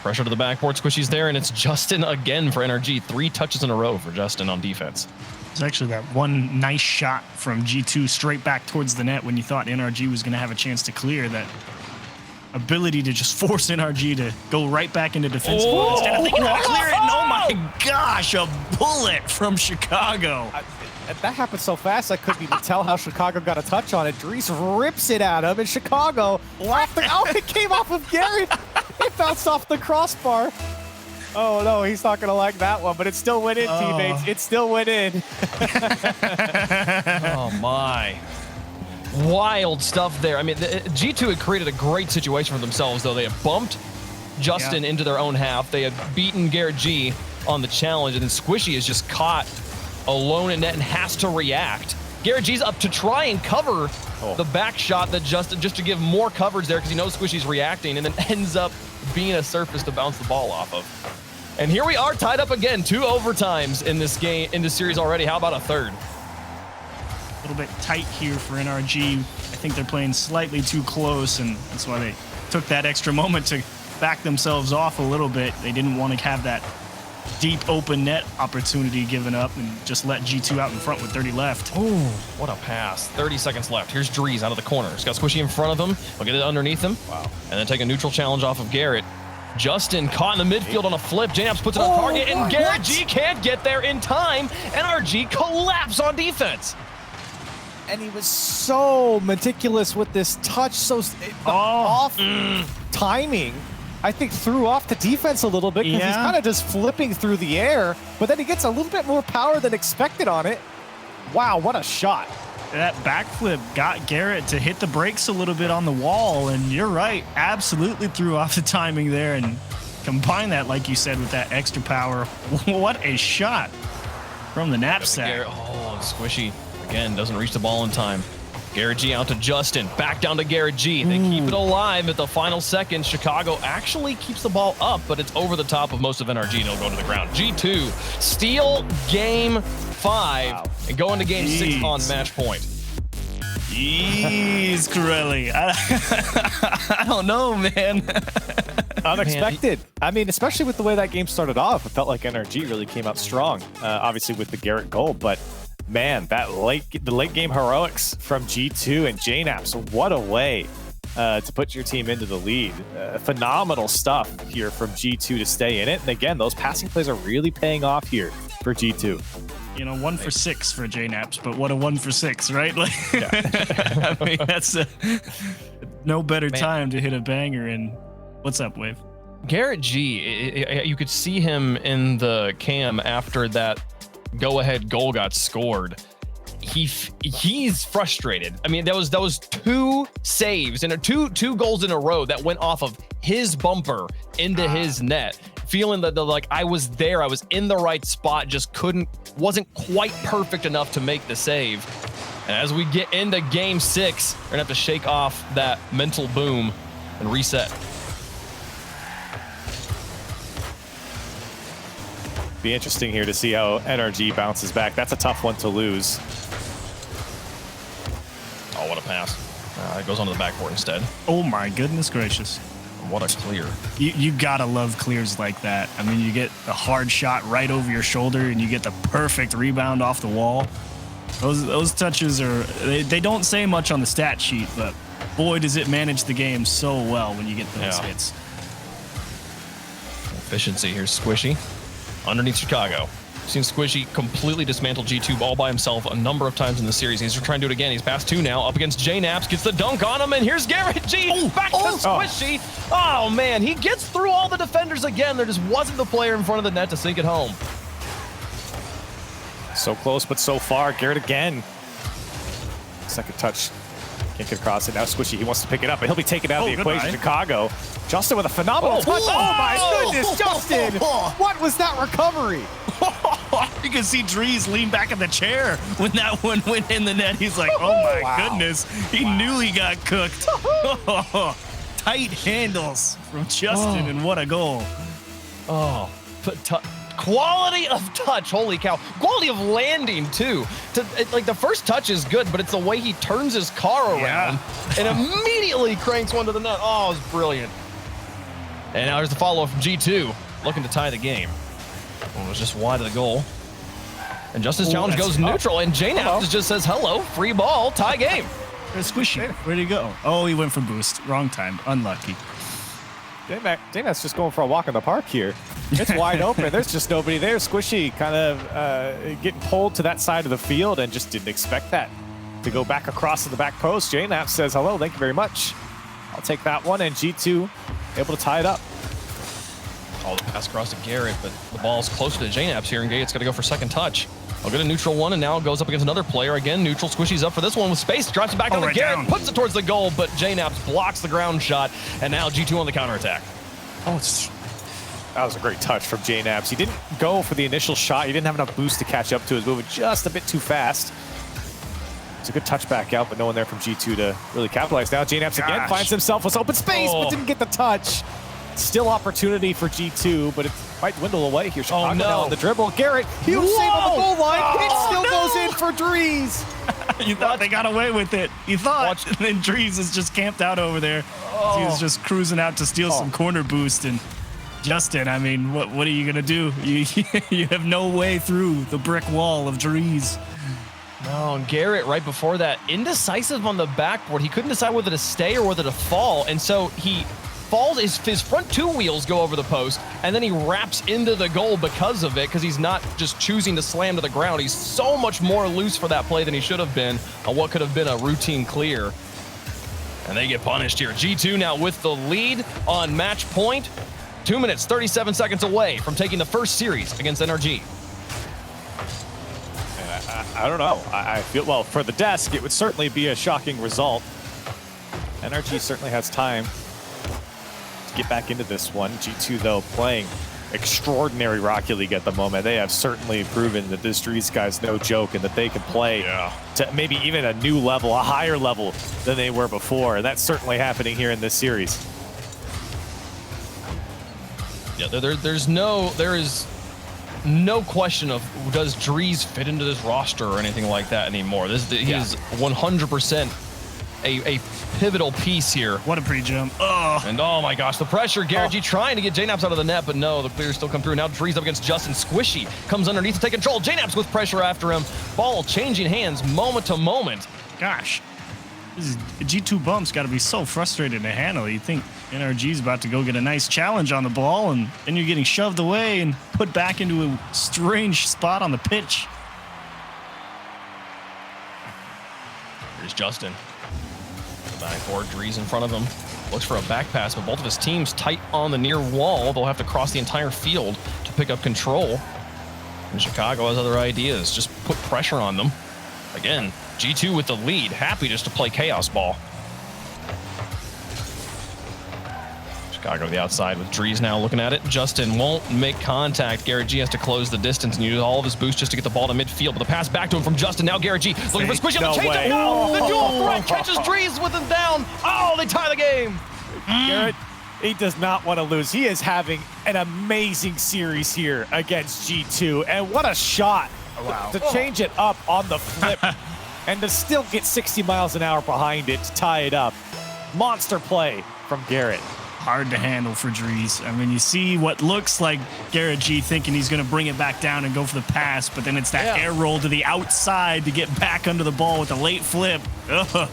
Pressure to the backboard. Squishy's there, and it's Justin again for NRG. 3 touches in a row for Justin on defense. it's actually that one nice shot from G2 straight back towards the net when you thought NRG was going to have a chance to clear. That ability to just force NRG to go right back into defense instead of thinking, I'll clear it. And oh my gosh, a bullet from Chicago. That happened so fast, I couldn't even tell how Chicago got a touch on it. Dries rips it at him, and Chicago, it came off of Garrett. It bounced off the crossbar. Oh, no, he's not going to like that one, but it still went in, teammates. It still went in. Oh, my. Wild stuff there. I mean, G2 had created a great situation for themselves, though. They had bumped Justin into their own half. They had beaten Garrett G on the challenge, and then Squishy is just caught alone in net and has to react. Garrett G's up to try and cover the back shot that Justin, just to give more coverage there because he knows Squishy's reacting, and then ends up being a surface to bounce the ball off of. And here we are tied up again, 2 overtimes in this game, in this series already. How about a third? A little bit tight here for NRG. I think they're playing slightly too close, and that's why they took that extra moment to back themselves off a little bit. They didn't want to have that deep open net opportunity given up and just let G2 out in front with 30 left. Oh, what a pass. 30 seconds left. Here's Dries out of the corner. He's got Squishy in front of him. He'll get it underneath him. Wow. And then take a neutral challenge off of Garrett. Justin caught in the midfield on a flip. JNaps puts it on target, and Garrett G can't get there in time. NRG collapse on defense. And he was so meticulous with this touch, so off timing. I think threw off the defense a little bit because he's kind of just flipping through the air, but then he gets a little bit more power than expected on it. Wow, what a shot. That backflip got Garrett to hit the brakes a little bit on the wall, and you're right, absolutely threw off the timing there, and combine that, like you said, with that extra power. What a shot from the knapsack. Oh, Squishy, again, doesn't reach the ball in time. Garrett G out to Justin, back down to Garrett G. They keep it alive at the final second. Chicago actually keeps the ball up, but it's over the top of most of NRG, and it'll go to the ground. G2 steal game 5 and go into game 6 on match point. Jeez, Corelli. I don't know, man. Unexpected. I mean, especially with the way that game started off, it felt like NRG really came out strong, obviously with the Garrett goal, but man, the late game heroics from G2 and JNaps, what a way to put your team into the lead. Phenomenal stuff here from G2 to stay in it. And again, those passing plays are really paying off here for G2. You know, 1 for 6 for JNaps, but what a 1 for 6, right? Like, I mean, that's no better time to hit a banger. And what's up, Wave? Garrett G, you could see him in the cam after that go-ahead goal got scored. He's frustrated. I mean, that was 2 saves and two goals in a row that went off of his bumper into his net. Feeling that like I was there, I was in the right spot, just wasn't quite perfect enough to make the save. And as we get into game 6, we're gonna have to shake off that mental boom and reset. Be interesting here to see how NRG bounces back. That's a tough one to lose. Oh, what a pass. It goes onto the backboard instead. Oh my goodness gracious. What a clear. You gotta love clears like that. I mean, you get the hard shot right over your shoulder and you get the perfect rebound off the wall. Those touches they don't say much on the stat sheet, but boy, does it manage the game so well when you get those hits. Efficiency. Here's Squishy underneath Chicago. Seen Squishy completely dismantle G2 all by himself a number of times in the series. He's trying to do it again. He's past 2 now, up against JNaps, gets the dunk on him, and here's Garrett G. Back to Squishy. Oh, man, he gets through all the defenders again. There just wasn't the player in front of the net to sink it home. So close, but so far. Garrett again. Second touch. Can't get across it. Now Squishy, he wants to pick it up, but he'll be taken out of the equation. Chicago. Justin with a phenomenal touch. Oh, my goodness, Justin. What was that recovery? You can see Dries lean back in the chair when that one went in the net. He's like, oh my goodness. He knew he got cooked. Tight handles from Justin, and what a goal. Oh, Quality of touch, holy cow. Quality of landing, too. Like, the first touch is good, but it's the way he turns his car around and immediately cranks one to the net. Oh, it was brilliant. And now here's the follow-up from G2, looking to tie the game. It was just wide of the goal. And Justin's challenge goes neutral, and JNaps just says, hello, free ball, tie game. Squishy, where'd he go? Oh, he went for boost. Wrong time. Unlucky. JNaps just going for a walk in the park here. It's wide open. There's just nobody there. Squishy kind of getting pulled to that side of the field and just didn't expect that to go back across to the back post. JNaps says, hello, thank you very much. I'll take that one, and G2 able to tie it up. Oh, the pass across to Garrett, but the ball's closer to JNaps here, and Garrett's got to go for second touch. I'll get a neutral one, and now it goes up against another player. Again, neutral. Squishy's up for this one with space. Drops it back on to Garrett, puts it towards the goal, but JNaps blocks the ground shot, and now G2 on the counterattack. Oh, that was a great touch from JNaps. He didn't go for the initial shot. He didn't have enough boost to catch up to his movement, just a bit too fast. It's a good touch back out, but no one there from G2 to really capitalize. Now JNaps again finds himself with open space, but didn't get the touch. Still opportunity for G2, but it might dwindle away here. Chicago now on the dribble. Garrett, huge save on the goal line. It still goes in for Drees. You thought they got away with it. You thought. And then Drees is just camped out over there. He was just cruising out to steal some corner boost. And Justin, I mean, what are you going to do? You have no way through the brick wall of Drees. No, and Garrett, right before that, indecisive on the backboard. He couldn't decide whether to stay or whether to fall. And so he falls, his front two wheels go over the post, and then he wraps into the goal because of it, because he's not just choosing to slam to the ground. He's so much more loose for that play than he should have been on what could have been a routine clear. And they get punished here. G2 now with the lead on match point. 2 minutes, 37 seconds away from taking the first series against NRG. I don't know. I feel, well, for the desk, it would certainly be a shocking result. NRG certainly has time get back into this one. G2, though, playing extraordinary Rocket League at the moment. They have certainly proven that this Drees guy's no joke and that they can play to maybe even a new level, a higher level than they were before. And that's certainly happening here in this series. Yeah, there is no question of does Drees fit into this roster or anything like that anymore. He is 100% a pivotal piece here. What a pre-jump. And oh my gosh, the pressure. Garrett G trying to get JNaps out of the net, but no, the clears still come through. Now Drees up against Justin. Squishy comes underneath to take control. JNaps with pressure after him. Ball changing hands moment to moment. Gosh, this G2 bumps got to be so frustrated to handle. You think NRG's about to go get a nice challenge on the ball, and then you're getting shoved away and put back into a strange spot on the pitch. Here's Justin. Backboard, Drees in front of him. Looks for a back pass, but both of his teams tight on the near wall. They'll have to cross the entire field to pick up control. And Chicago has other ideas. Just put pressure on them. Again, G2 with the lead. Happy just to play chaos ball. Chicago to the outside with Drees now looking at it. Justin won't make contact. Garrett G has to close the distance and use all of his boost just to get the ball to midfield. But the pass back to him from Justin. Now Garrett G looking for Squishy on the change. No, the dual threat catches Drees with him down. Oh, they tie the game. Garrett, he does not want to lose. He is having an amazing series here against G2. And what a shot to change it up on the flip and to still get 60 miles an hour behind it to tie it up. Monster play from Garrett. Hard to handle for Drees. I mean, you see what looks like Garrett G thinking he's going to bring it back down and go for the pass, but then it's that air roll to the outside to get back under the ball with a late flip. Ugh.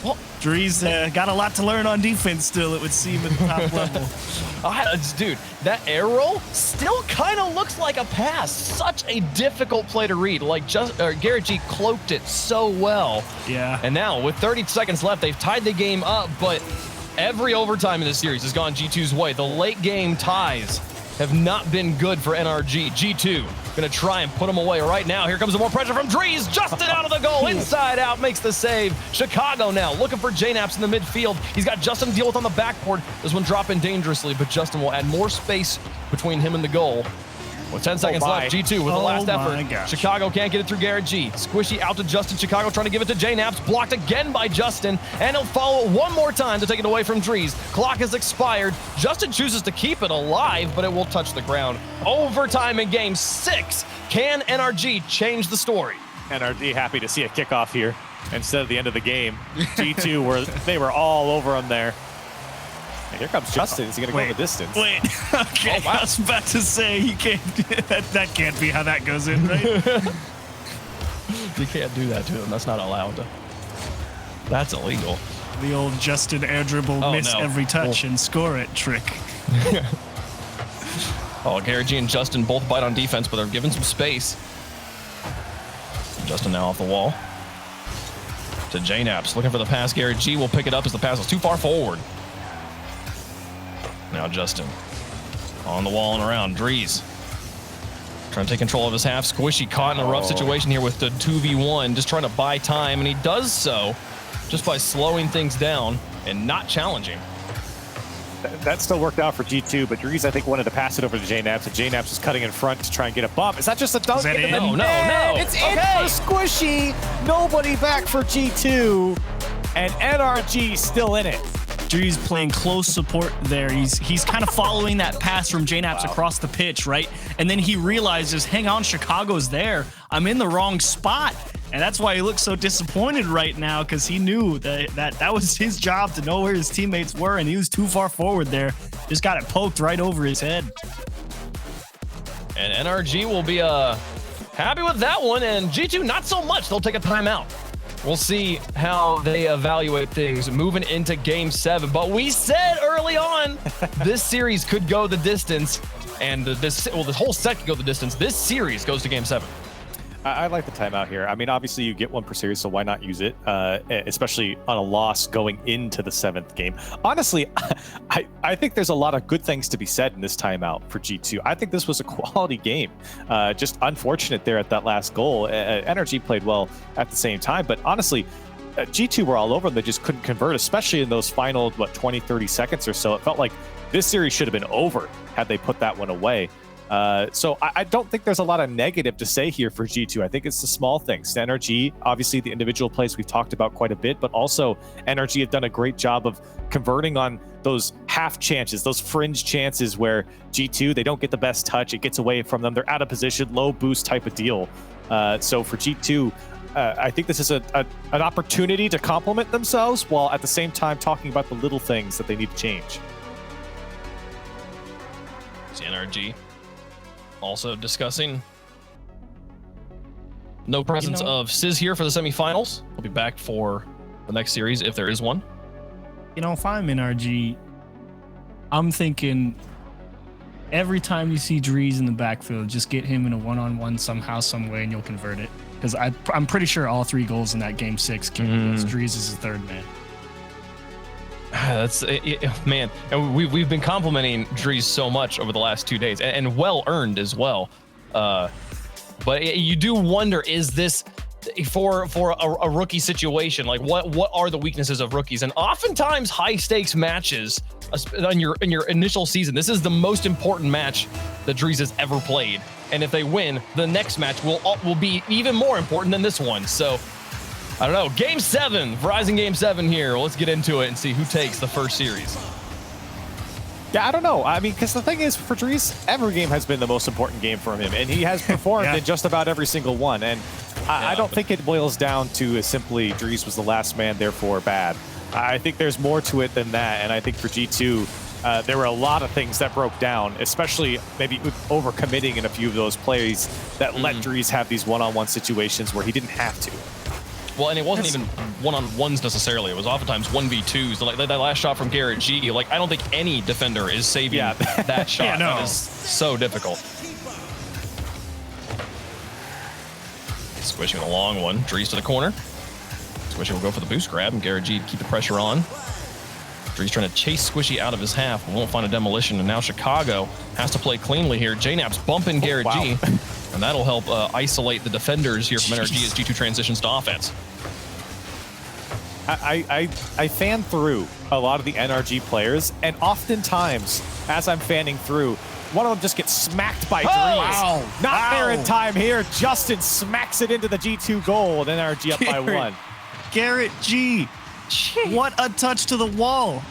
Well, Drees got a lot to learn on defense still, it would seem, at the top level. Dude, that air roll still kind of looks like a pass. Such a difficult play to read. Like, Garrett G cloaked it so well. Yeah. And now, with 30 seconds left, they've tied the game up, but every overtime in this series has gone G2's way. The late game ties have not been good for NRG. G2 gonna try and put them away right now. Here comes the more pressure from Drees. Justin out of the goal, inside out, makes the save. Chicago now looking for JNaps in the midfield. He's got Justin to deal with on the backboard. This one dropping dangerously, but Justin will add more space between him and the goal. With 10 seconds my. left, G2 with the last my effort. gosh. Chicago can't get it through Garrett G. Squishy out to Justin. Chicago trying to give it to J-Naps. Blocked again by Justin. And he'll follow it one more time to take it away from Drees. Clock has expired. Justin chooses to keep it alive, but it will touch the ground. Overtime in game 6. Can NRG change the story? NRG happy to see a kickoff here instead of the end of the game. G2 they were all over him there. And here comes Justin. Is he going to go the distance? Wait. Okay. Oh, wow. I was about to say he can't. that can't be how that goes in, right? You can't do that to him. That's not allowed. That's illegal. The old Justin air dribble, miss every touch and score it trick. Oh, Garrett G and Justin both bite on defense, but they're given some space. Justin now off the wall. To J-Naps, looking for the pass. Garrett G will pick it up as the pass is too far forward. Now Justin on the wall and around. Drees trying to take control of his half. Squishy caught in a rough situation here with the 2v1, just trying to buy time, and he does so just by slowing things down and not challenging. That still worked out for G2, but Drees, I think, wanted to pass it over to J-Naps, and J-Naps is cutting in front to try and get a bump. Is that just a dunk? Is that into in? the No. net? It's in for Squishy. Nobody back for G2, and NRG still in it. Drees playing close support there. He's kind of following that pass from J-Naps across the pitch, right? And then he realizes, hang on, Chicago's there. I'm in the wrong spot. And that's why he looks so disappointed right now, because he knew that was his job to know where his teammates were, and he was too far forward there. Just got it poked right over his head. And NRG will be happy with that one, and G2 not so much. They'll take a timeout. We'll see how they evaluate things moving into game 7. But we said early on this series could go the distance, and this whole set could go the distance. This series goes to game 7. I like the timeout here. I mean, obviously you get one per series, so why not use it, especially on a loss going into the 7th game. Honestly, I think there's a lot of good things to be said in this timeout for G2. I think this was a quality game. Just unfortunate there at that last goal. NRG played well at the same time, but honestly, G2 were all over them. They just couldn't convert, especially in those final, 20, 30 seconds or so. It felt like this series should have been over had they put that one away. So I don't think there's a lot of negative to say here for G2. I think it's the small things. NRG, obviously the individual plays we've talked about quite a bit, but also NRG have done a great job of converting on those half chances, those fringe chances where G2, they don't get the best touch. It gets away from them. They're out of position, low boost type of deal. So for G2, I think this is an opportunity to complement themselves while at the same time talking about the little things that they need to change. It's NRG. Also discussing no presence of Sizz here for the semifinals. We'll be back for the next series if there is one. If I'm NRG, I'm thinking every time you see Drees in the backfield, just get him in a one-on-one somehow, some way, and you'll convert it. Because I'm pretty sure all 3 goals in that game 6 came against Drees as the 3rd man. That's man, and we've been complimenting Drees so much over the last 2 days, and well earned as well. But you do wonder, is this for a rookie situation? Like, what are the weaknesses of rookies? And oftentimes, high stakes matches in your initial season, this is the most important match that Drees has ever played. And if they win, the next match will be even more important than this one. So. I don't know. Game 7, Verizon Game 7 here. Let's get into it and see who takes the first series. Yeah, I don't know. I mean, because the thing is, for Drees, every game has been the most important game for him, and he has performed in just about every single one. And I don't think it boils down to simply Drees was the last man, therefore bad. I think there's more to it than that, and I think for G2, there were a lot of things that broke down, especially maybe overcommitting in a few of those plays that let Drees have these one-on-one situations where he didn't have to. Well, and it wasn't even one-on-ones necessarily. It was oftentimes 1v2s. Like that last shot from Garrett G, like I don't think any defender is saving that shot. Yeah, no. That is so difficult. Squishing a long one. Drees to the corner. Squishy will go for the boost grab, and Garrett G to keep the pressure on. Drees trying to chase Squishy out of his half. Won't find a demolition, and now Chicago has to play cleanly here. J-Naps bumping Garrett G. And that'll help isolate the defenders here from NRG as G2 transitions to offense. I fan through a lot of the NRG players, and oftentimes, as I'm fanning through, one of them just gets smacked by Drees. Wow. Not there in Wow. time here. Justin smacks it into the G2 goal, and NRG up by one. Garrett G. What a touch to the wall.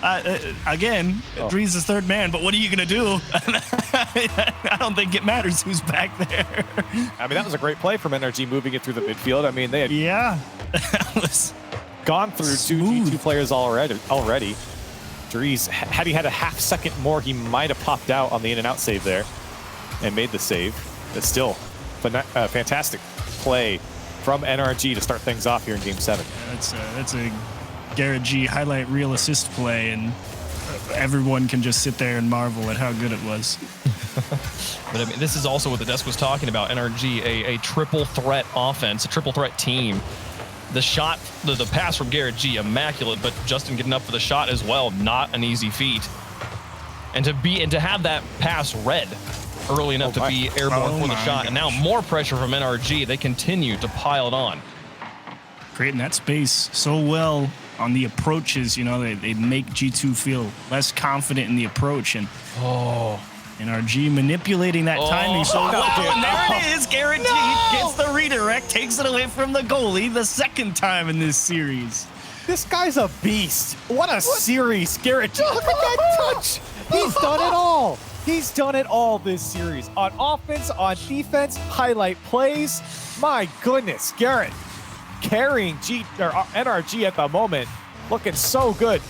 Again, Drees is third man, but what are you going to do? I don't think it matters who's back there. I mean, that was a great play from NRG moving it through the midfield. I mean, they had Yeah. That was gone through smooth. two G2 players already. Drees, had he had a half second more, he might have popped out on the in and out save there and made the save. But still, fantastic play from NRG to start things off here in Game 7. That's a Garrett G highlight reel assist play, and everyone can just sit there and marvel at how good it was. But I mean, this is also what the desk was talking about. NRG, a triple threat offense, a triple threat team. The shot, the pass from Garrett G, immaculate, but Justin getting up for the shot as well, not an easy feat. And to have that pass read early enough to be airborne for the shot, and now more pressure from NRG. They continue to pile it on. Creating that space so well on the approaches, you know, they make G2 feel less confident in the approach, and NRG manipulating that timing so well. And there it is, Garrett G gets the redirect, takes it away from the goalie the second time in this series. This guy's a beast. What a series, Garrett G. Look at that touch. He's done it all. He's done it all this series. On offense, on defense, highlight plays. My goodness, Garrett carrying NRG at the moment, looking so good.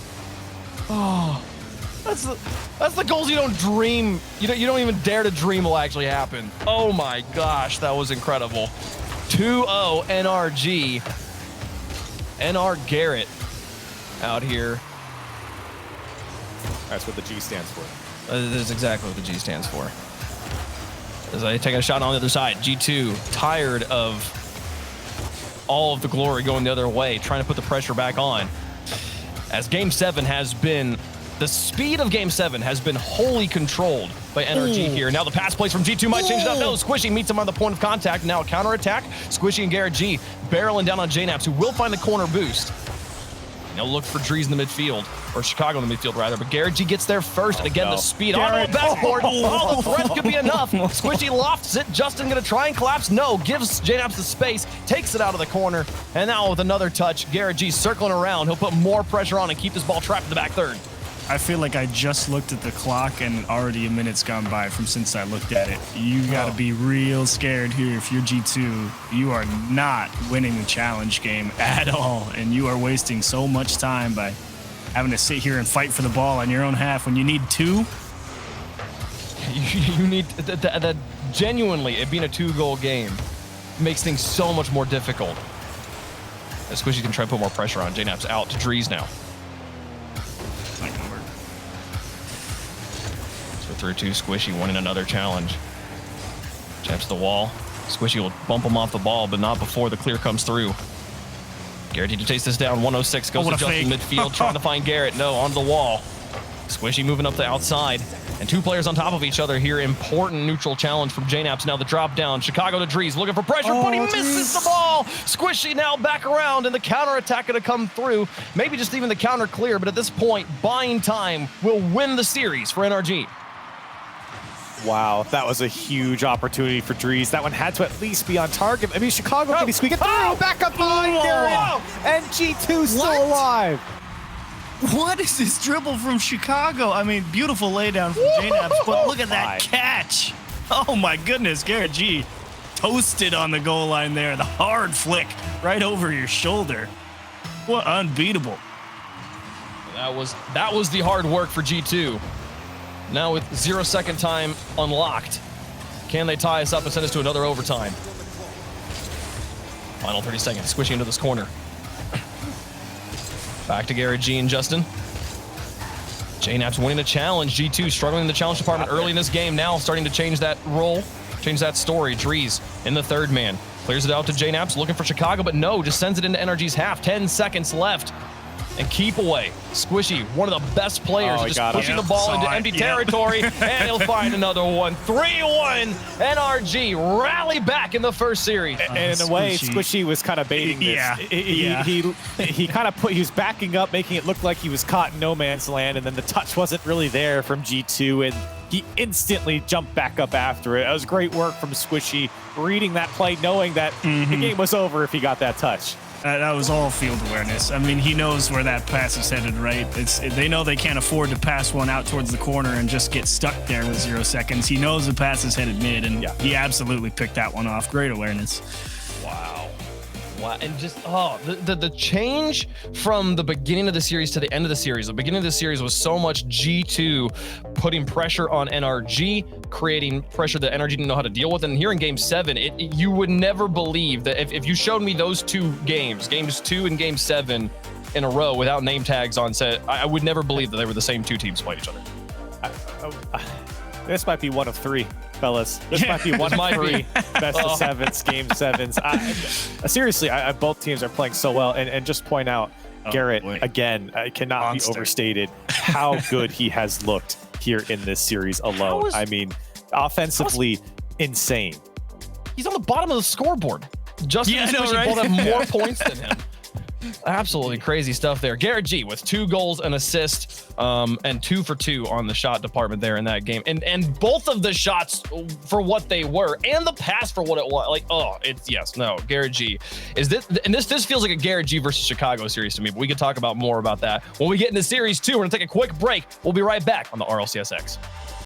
Oh, that's the goals you don't dream. You don't even dare to dream will actually happen. Oh my gosh, that was incredible. 2-0 NRG. NR Garrett out here. That's what the G stands for. That's exactly what the G stands for. As they take a shot on the other side, G2 tired of all of the glory going the other way, trying to put the pressure back on. As Game 7 has been, the speed of Game 7 has been wholly controlled by NRG here. Now the pass plays from G2 might change it up. No, Squishy meets him on the point of contact. Now a counterattack. Squishy and Garrett G barreling down on JNaps, who will find the corner boost. Now look for Drees in the midfield, or Chicago in the midfield rather, but Garrett G gets there first, and again the speed on the backboard. Oh, the threat could be enough. Squishy lofts it. Justin gonna try and collapse. No, gives JNaps the space, takes it out of the corner, and now with another touch, Garrett G circling around. He'll put more pressure on and keep this ball trapped in the back third. I feel like I just looked at the clock and already a minute's gone by from since I looked at it. You got to be real scared here if you're G2. You are not winning the challenge game at all, and you are wasting so much time by having to sit here and fight for the ball on your own half when you need two. You need that. Genuinely, it being a 2-goal game makes things so much more difficult. As Squishy can try to put more pressure on. JNaps out to Drees now. Not gonna work. So 3-2, Squishy winning another challenge. Chaps the wall. Squishy will bump him off the ball, but not before the clear comes through. Garrett to chase this down. 106 goes to Justin midfield, trying to find Garrett. No, onto the wall. Squishy moving up the outside. And two players on top of each other here. Important neutral challenge from JNaps. Now the drop down. Chicago to Drees looking for pressure, but he misses the ball. Squishy now back around, and the counterattack going to come through. Maybe just even the counter clear, but at this point, buying time will win the series for NRG. Wow, that was a huge opportunity for Drees. That one had to at least be on target. I mean, Chicago can squeak it through. Back up behind Garrett. And G2 still alive. What is this dribble from Chicago? I mean, beautiful laydown from JNaps, but look at that catch. Oh my goodness, Garrett G toasted on the goal line there. The hard flick right over your shoulder. What unbeatable. That was the hard work for G2. Now with 0 second time unlocked, can they tie us up and send us to another overtime? Final 30 seconds, Squishy into this corner. Back to Garrett G and Justin. JNaps winning the challenge. G2 struggling in the challenge department early in this game. Now starting to change that role, change that story. Drees in the third man. Clears it out to JNaps, looking for Chicago, but no, just sends it into NRG's half. 10 seconds left. And keep away. Squishy, one of the best players, just pushing the ball into empty territory, and he'll find another one. 3-1, NRG rally back in the first series. And in a way, Squishy was kind of baiting this. He kind of he was backing up, making it look like he was caught in no man's land, and then the touch wasn't really there from G2, and he instantly jumped back up after it. It was great work from Squishy, reading that play, knowing that the game was over if he got that touch. That was all field awareness. I mean, he knows where that pass is headed, right? They know they can't afford to pass one out towards the corner and just get stuck there with 0 seconds. He knows the pass is headed mid, and he absolutely picked that one off. Great awareness. Wow. And just the change from the beginning of the series to the end of the series. The beginning of the series was so much G2 putting pressure on NRG, creating pressure that NRG didn't know how to deal with. And here in Game 7, you would never believe that if you showed me those two games 2 and Game 7 in a row without name tags on set, I would never believe that they were the same two teams playing each other. This might be one of 3, fellas. This might be one of 3 best of 7s, Game 7s. Seriously, both teams are playing so well. And just point out, Garrett, again, cannot be overstated how good he has looked here in this series alone. I mean, offensively, insane. He's on the bottom of the scoreboard. Justin and Squishy both have more points than him. Absolutely crazy stuff there. Garrett G with 2 goals and assist, and 2 for 2 on the shot department there in that game. And both of the shots for what they were, and the pass for what it was. Like, Garrett G. This feels like a Garrett G versus Chicago series to me, but we could talk about more about that when we get into series 2. We're gonna take a quick break. We'll be right back on the RLCSX.